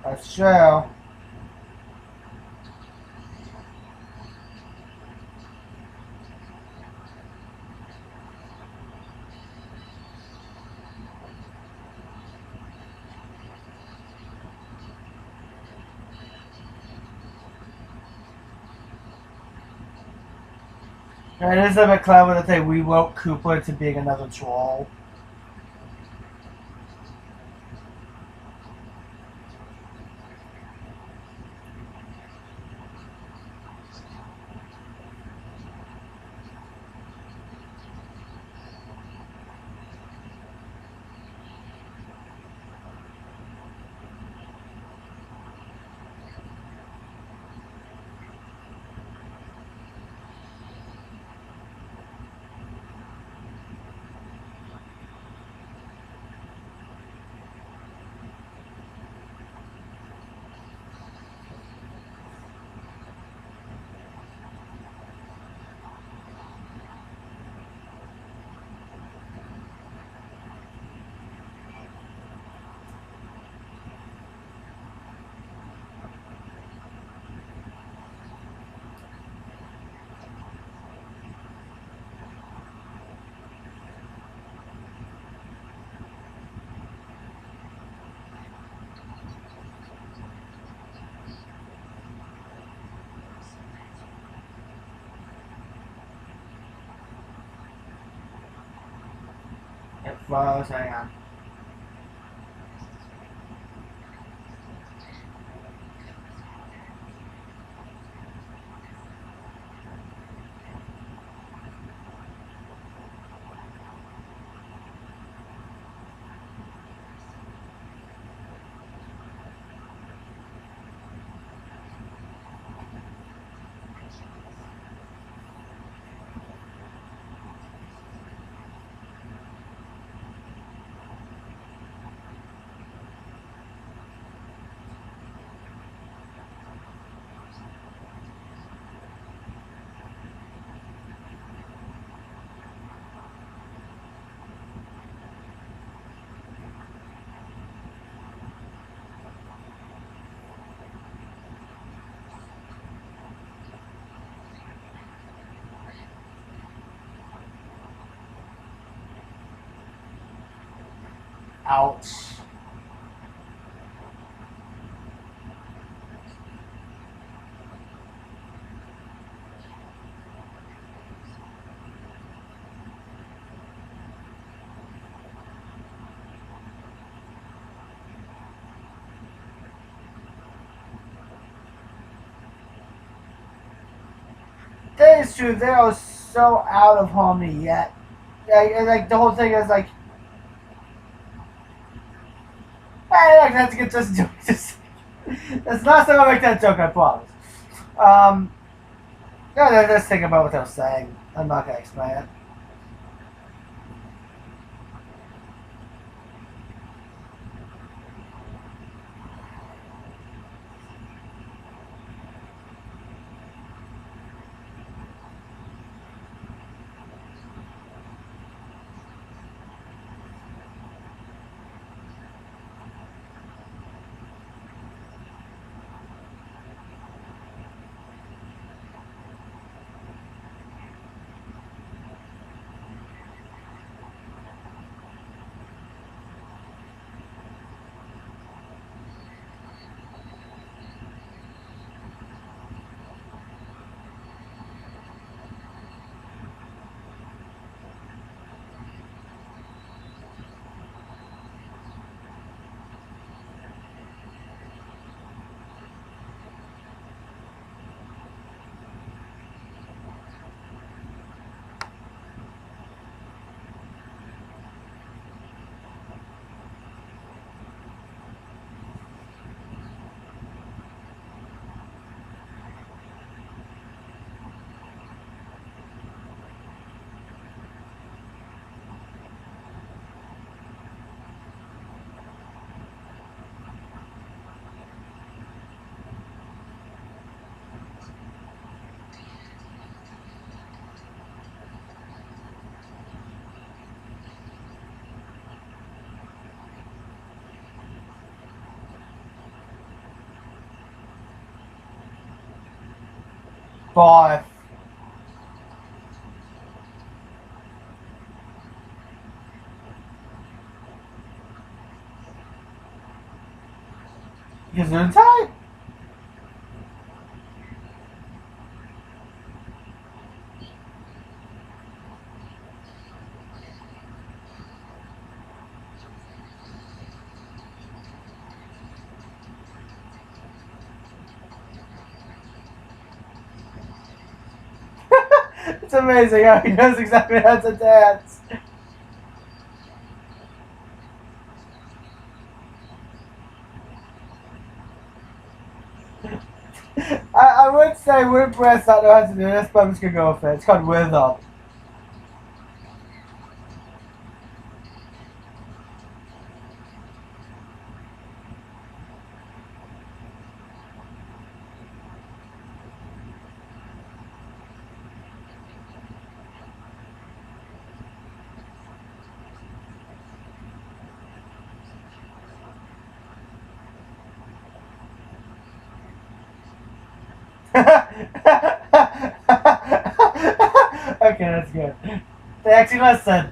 That's true. It is a bit clever that they rewrote Cooper to being another troll. It froze, hang on. Ouch. That is true. They are so out of harmony yet. Like the whole thing is like, hey, like let's get this joke. That's not so I make that joke. I promise. Yeah, let's think about what they're saying. I'm not gonna explain it. Boy. Gesundheit? It's amazing how he knows exactly how to dance. I would say with breasts that know how to do this, but I'm just gonna go with it. It's called with up. Okay, that's good. They actually listen.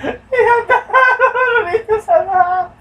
He had the hat underneath his hat.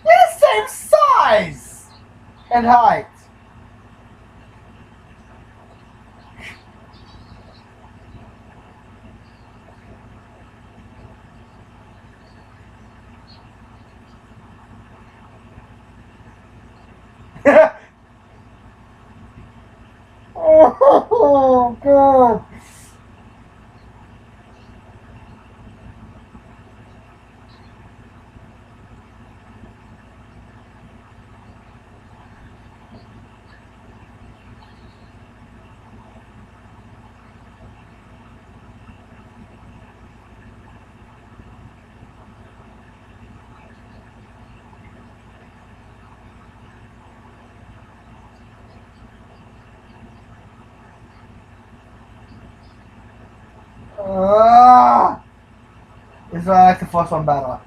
They're the same size and height. Oh, God. This is why I like the first one better.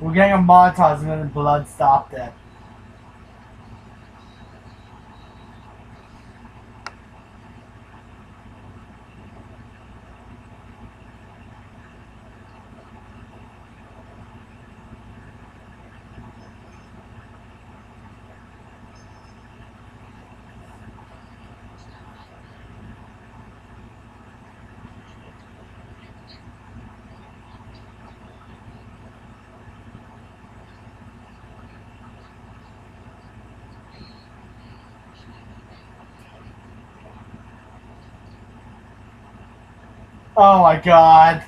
We're getting a montage and then the blood stopped it. Oh my god.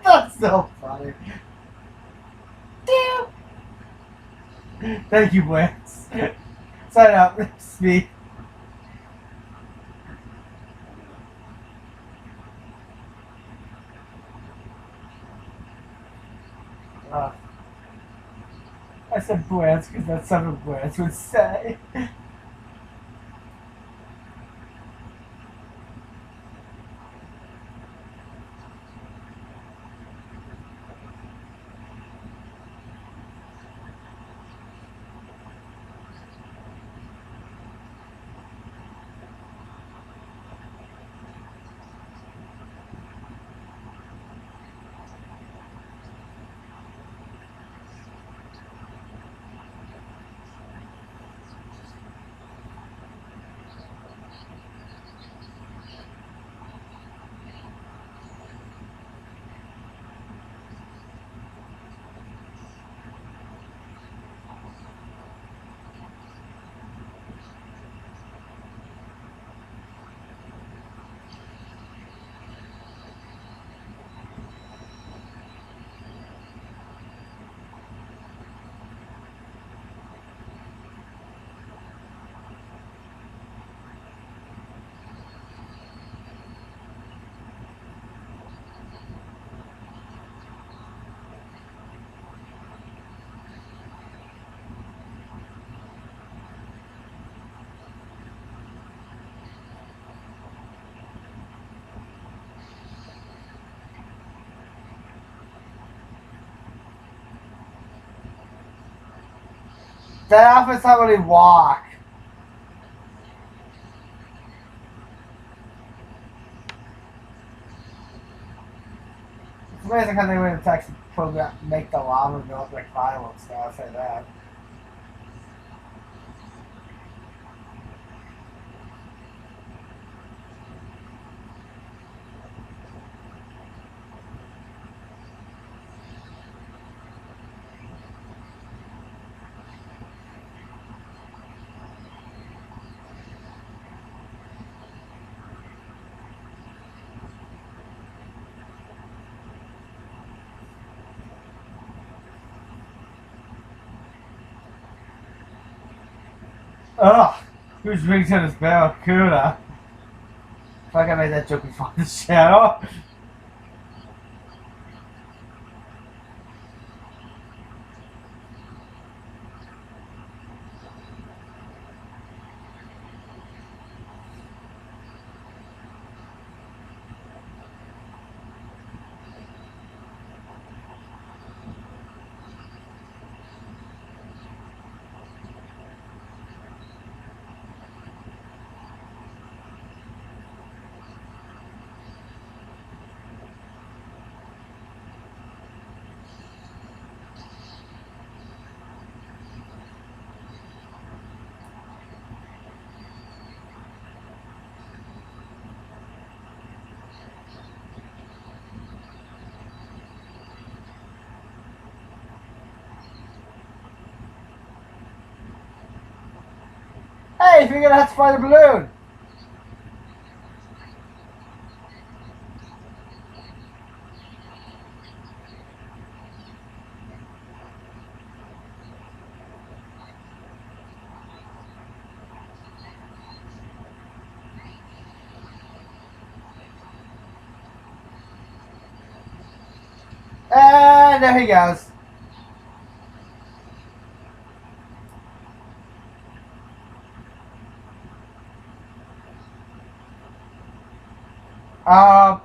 That's so funny. Thank you, Wes. Sign up. Speak. I said Blance because that's something Blance would say. That outfit's not really walk. It's amazing how they would have actually program make the lava go up like fireworks now, I'll say that. Ugh! Who's drinks in his barracuda? I feel like I made that joke before the show. Hey, if you're gonna have to fight a balloon! Hey, And there he goes. Um.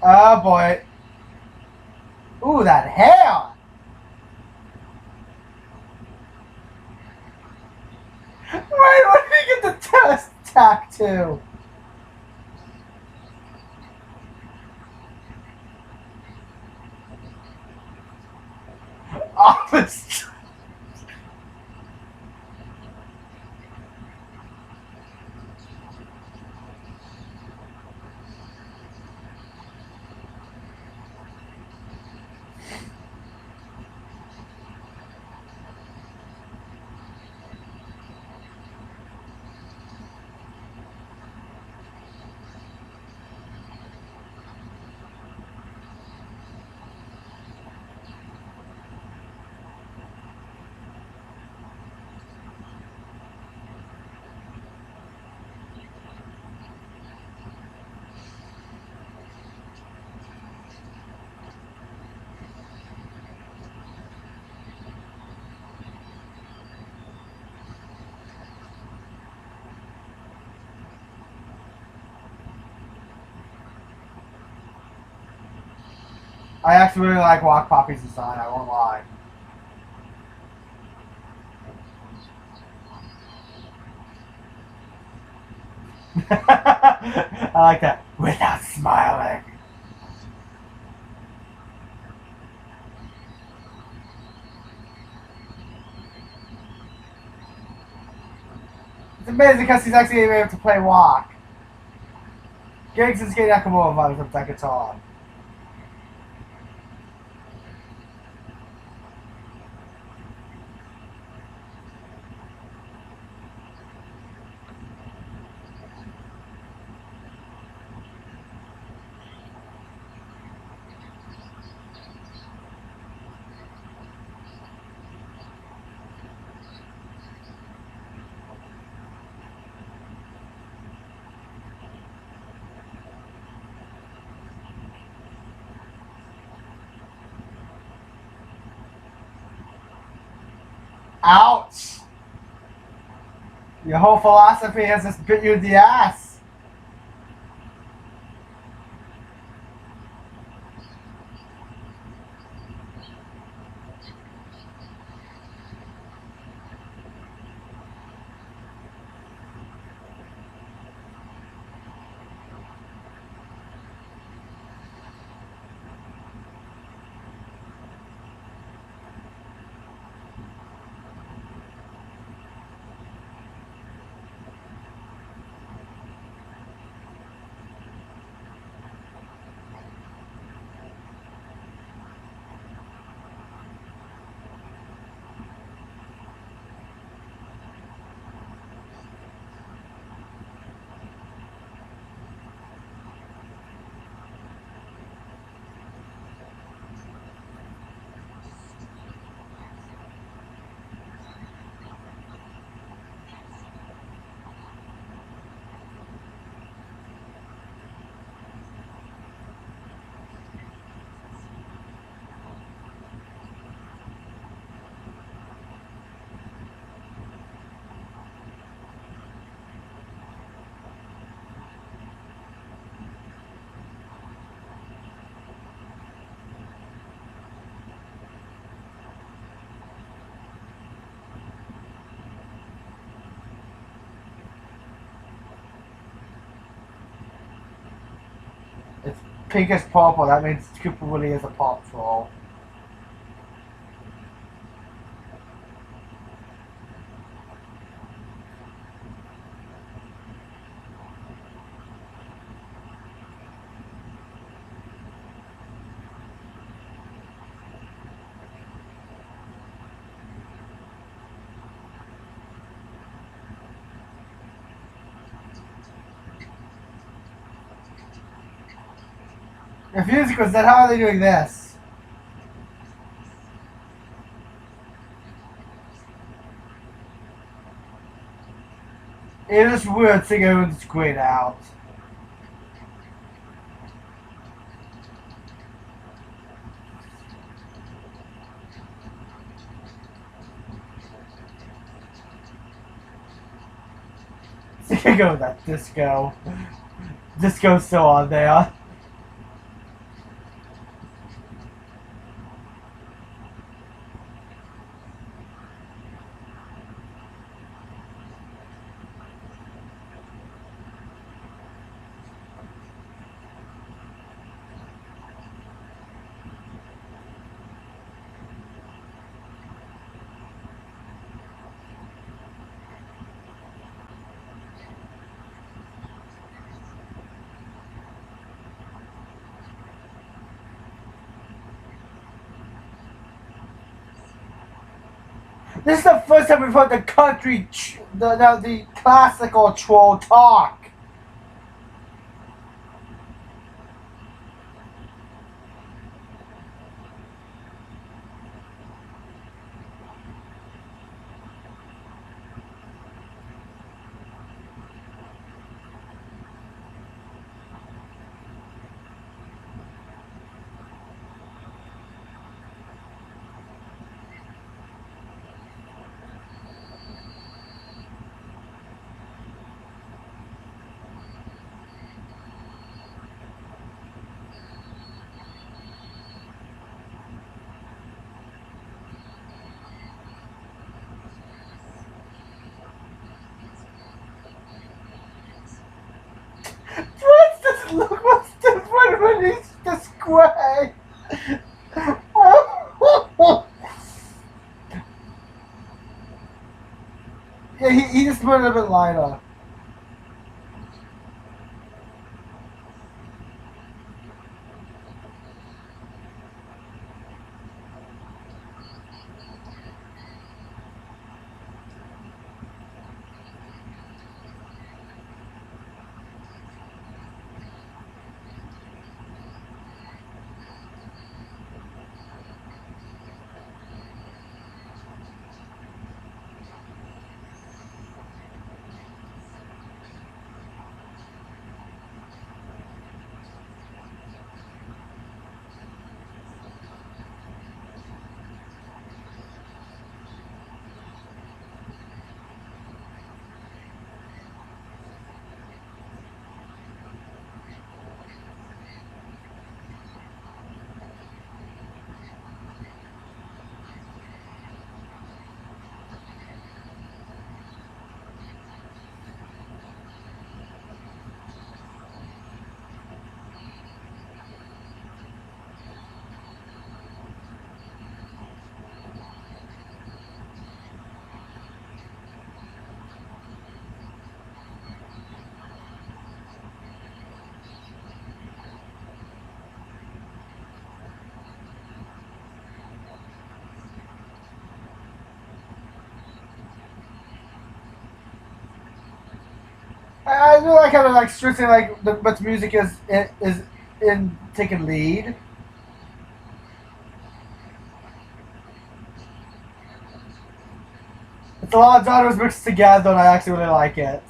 Oh boy. Ooh, that hair! Where did he get the test tattoo? Office. I actually really like Walk Poppy's design, I won't lie. I like that. Without smiling. It's amazing because he's actually able to play Walk. Gigs is getting Nakamura vibes with that guitar. Ouch! Your whole philosophy has just bit you in the ass. It's pinkish purple, that means Cooper really is a Paw Patrol. If music was that, how are they doing this? It is weird seeing everyone's grayed out. can't go with that disco. Disco's still on there. This is the first time we've heard the country, the classical troll talk. Prince doesn't look much different when he's this gray. Yeah, he just put it a bit lighter. I do like how they're like strictly like but the music is in taking lead. It's a lot of genres mixed together, and I actually really like it.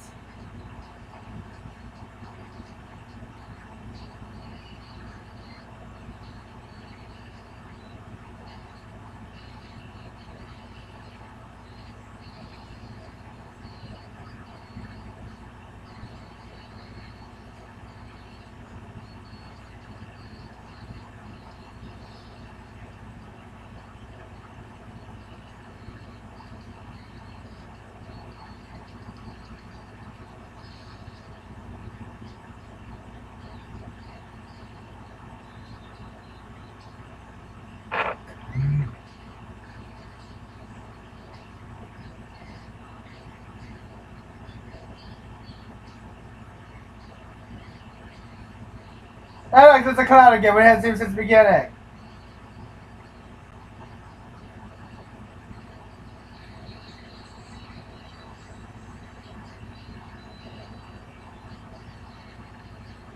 I like this a cloud again. We haven't seen him since the beginning.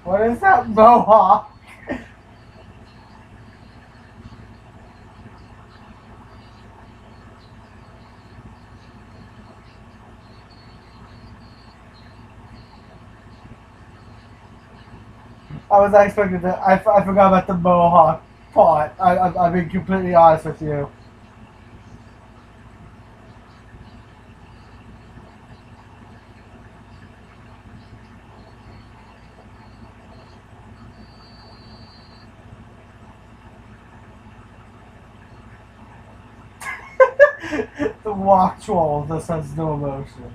What is that mohawk? I was not expecting that. I forgot about the mohawk part. I'll be completely honest with you. The walk troll just has no emotion.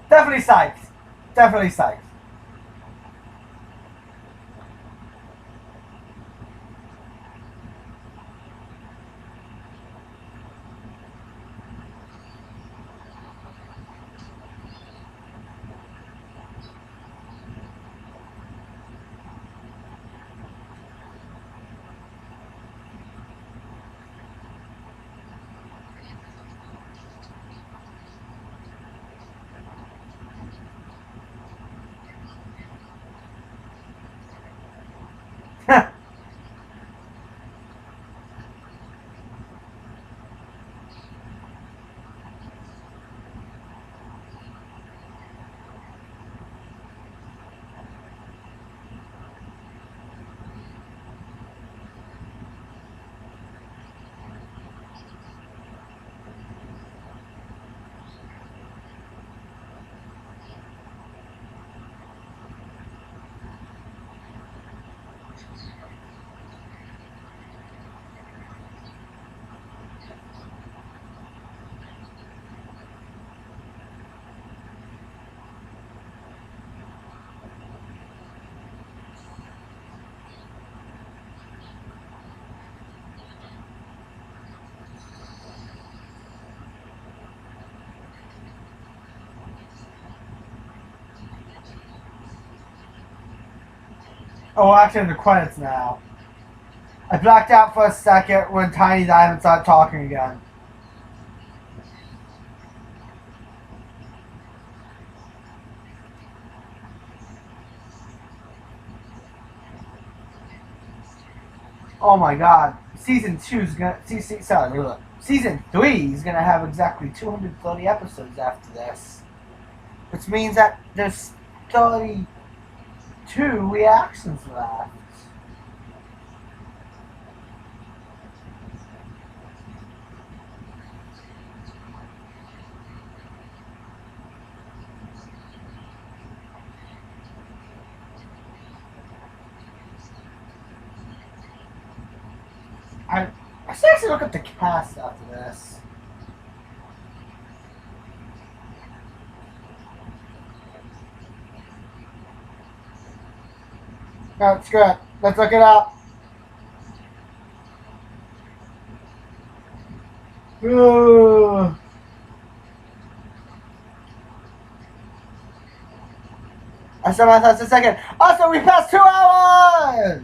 Definitely psyched. Definitely psyched. Oh, actually, the credits now. I blacked out for a second when Tiny Diamond started talking again. Oh my god. Season 2 is gonna. Season 3 is gonna have exactly 230 episodes after this. Which means that there's 32 reactions left. I should actually look at the cast after this. No, screw it. Let's look it up. Ugh. I said my thoughts a second. Also, we passed 2 hours!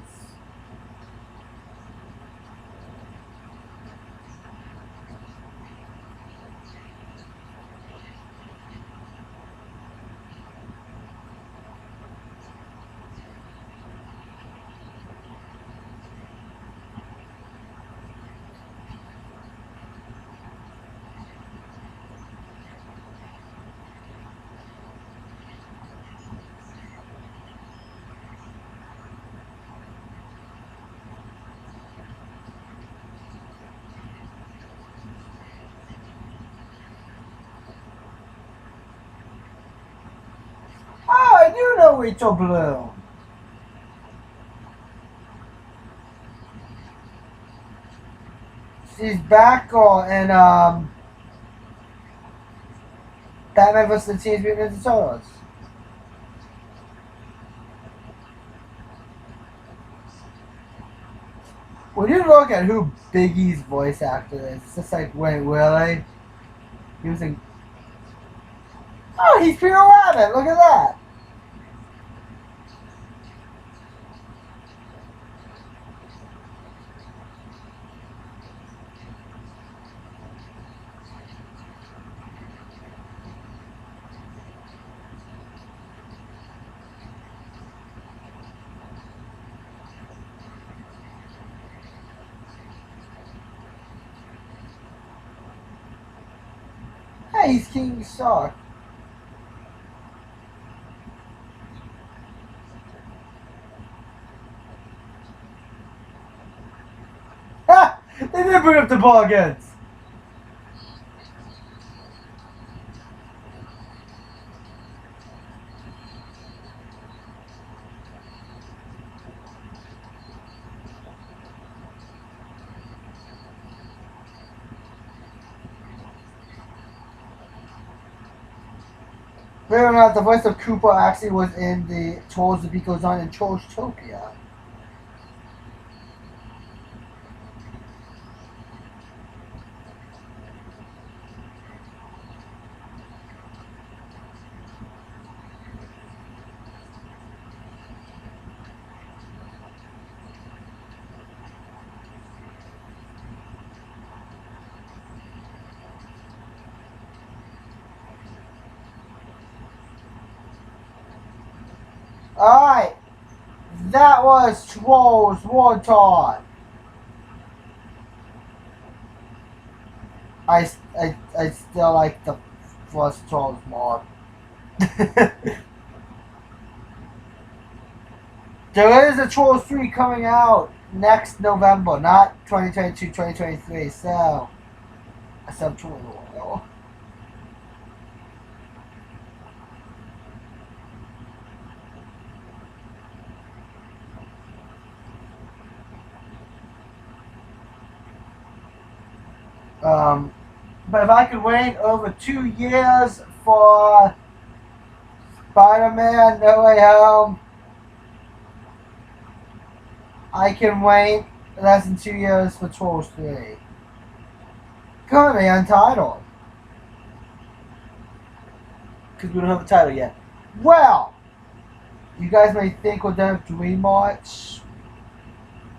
Oh, I do know Rachel Bloom. She's Batgirl in Batman vs. the Teenage Mutant Ninja Turtles. When you look at who Biggie's voice actor is, it's just like, wait, really? He was in. Oh, he's Peter Rabbit! Look at that! he's King Shark. Ha! They didn't bring up the bargains. Believe it or not, the voice of Koopa actually was in the Trolls the Beat Goes On in Trollstopia. Alright, that was Trolls War Time. I still like the first Trolls more. There is a Trolls 3 coming out next November, not 2022, 2023, so I said Trolls War. But if I could wait over 2 years for Spider-Man No Way Home, I can wait less than 2 years for Trolls 3. Currently Untitled. Because we don't have a title yet. Well, you guys may think we're done with DreamMarch.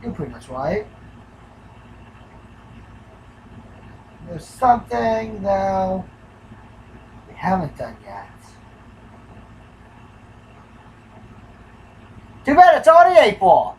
You're pretty much right. There's something, though, we haven't done yet. Too bad it's on the 8 ball.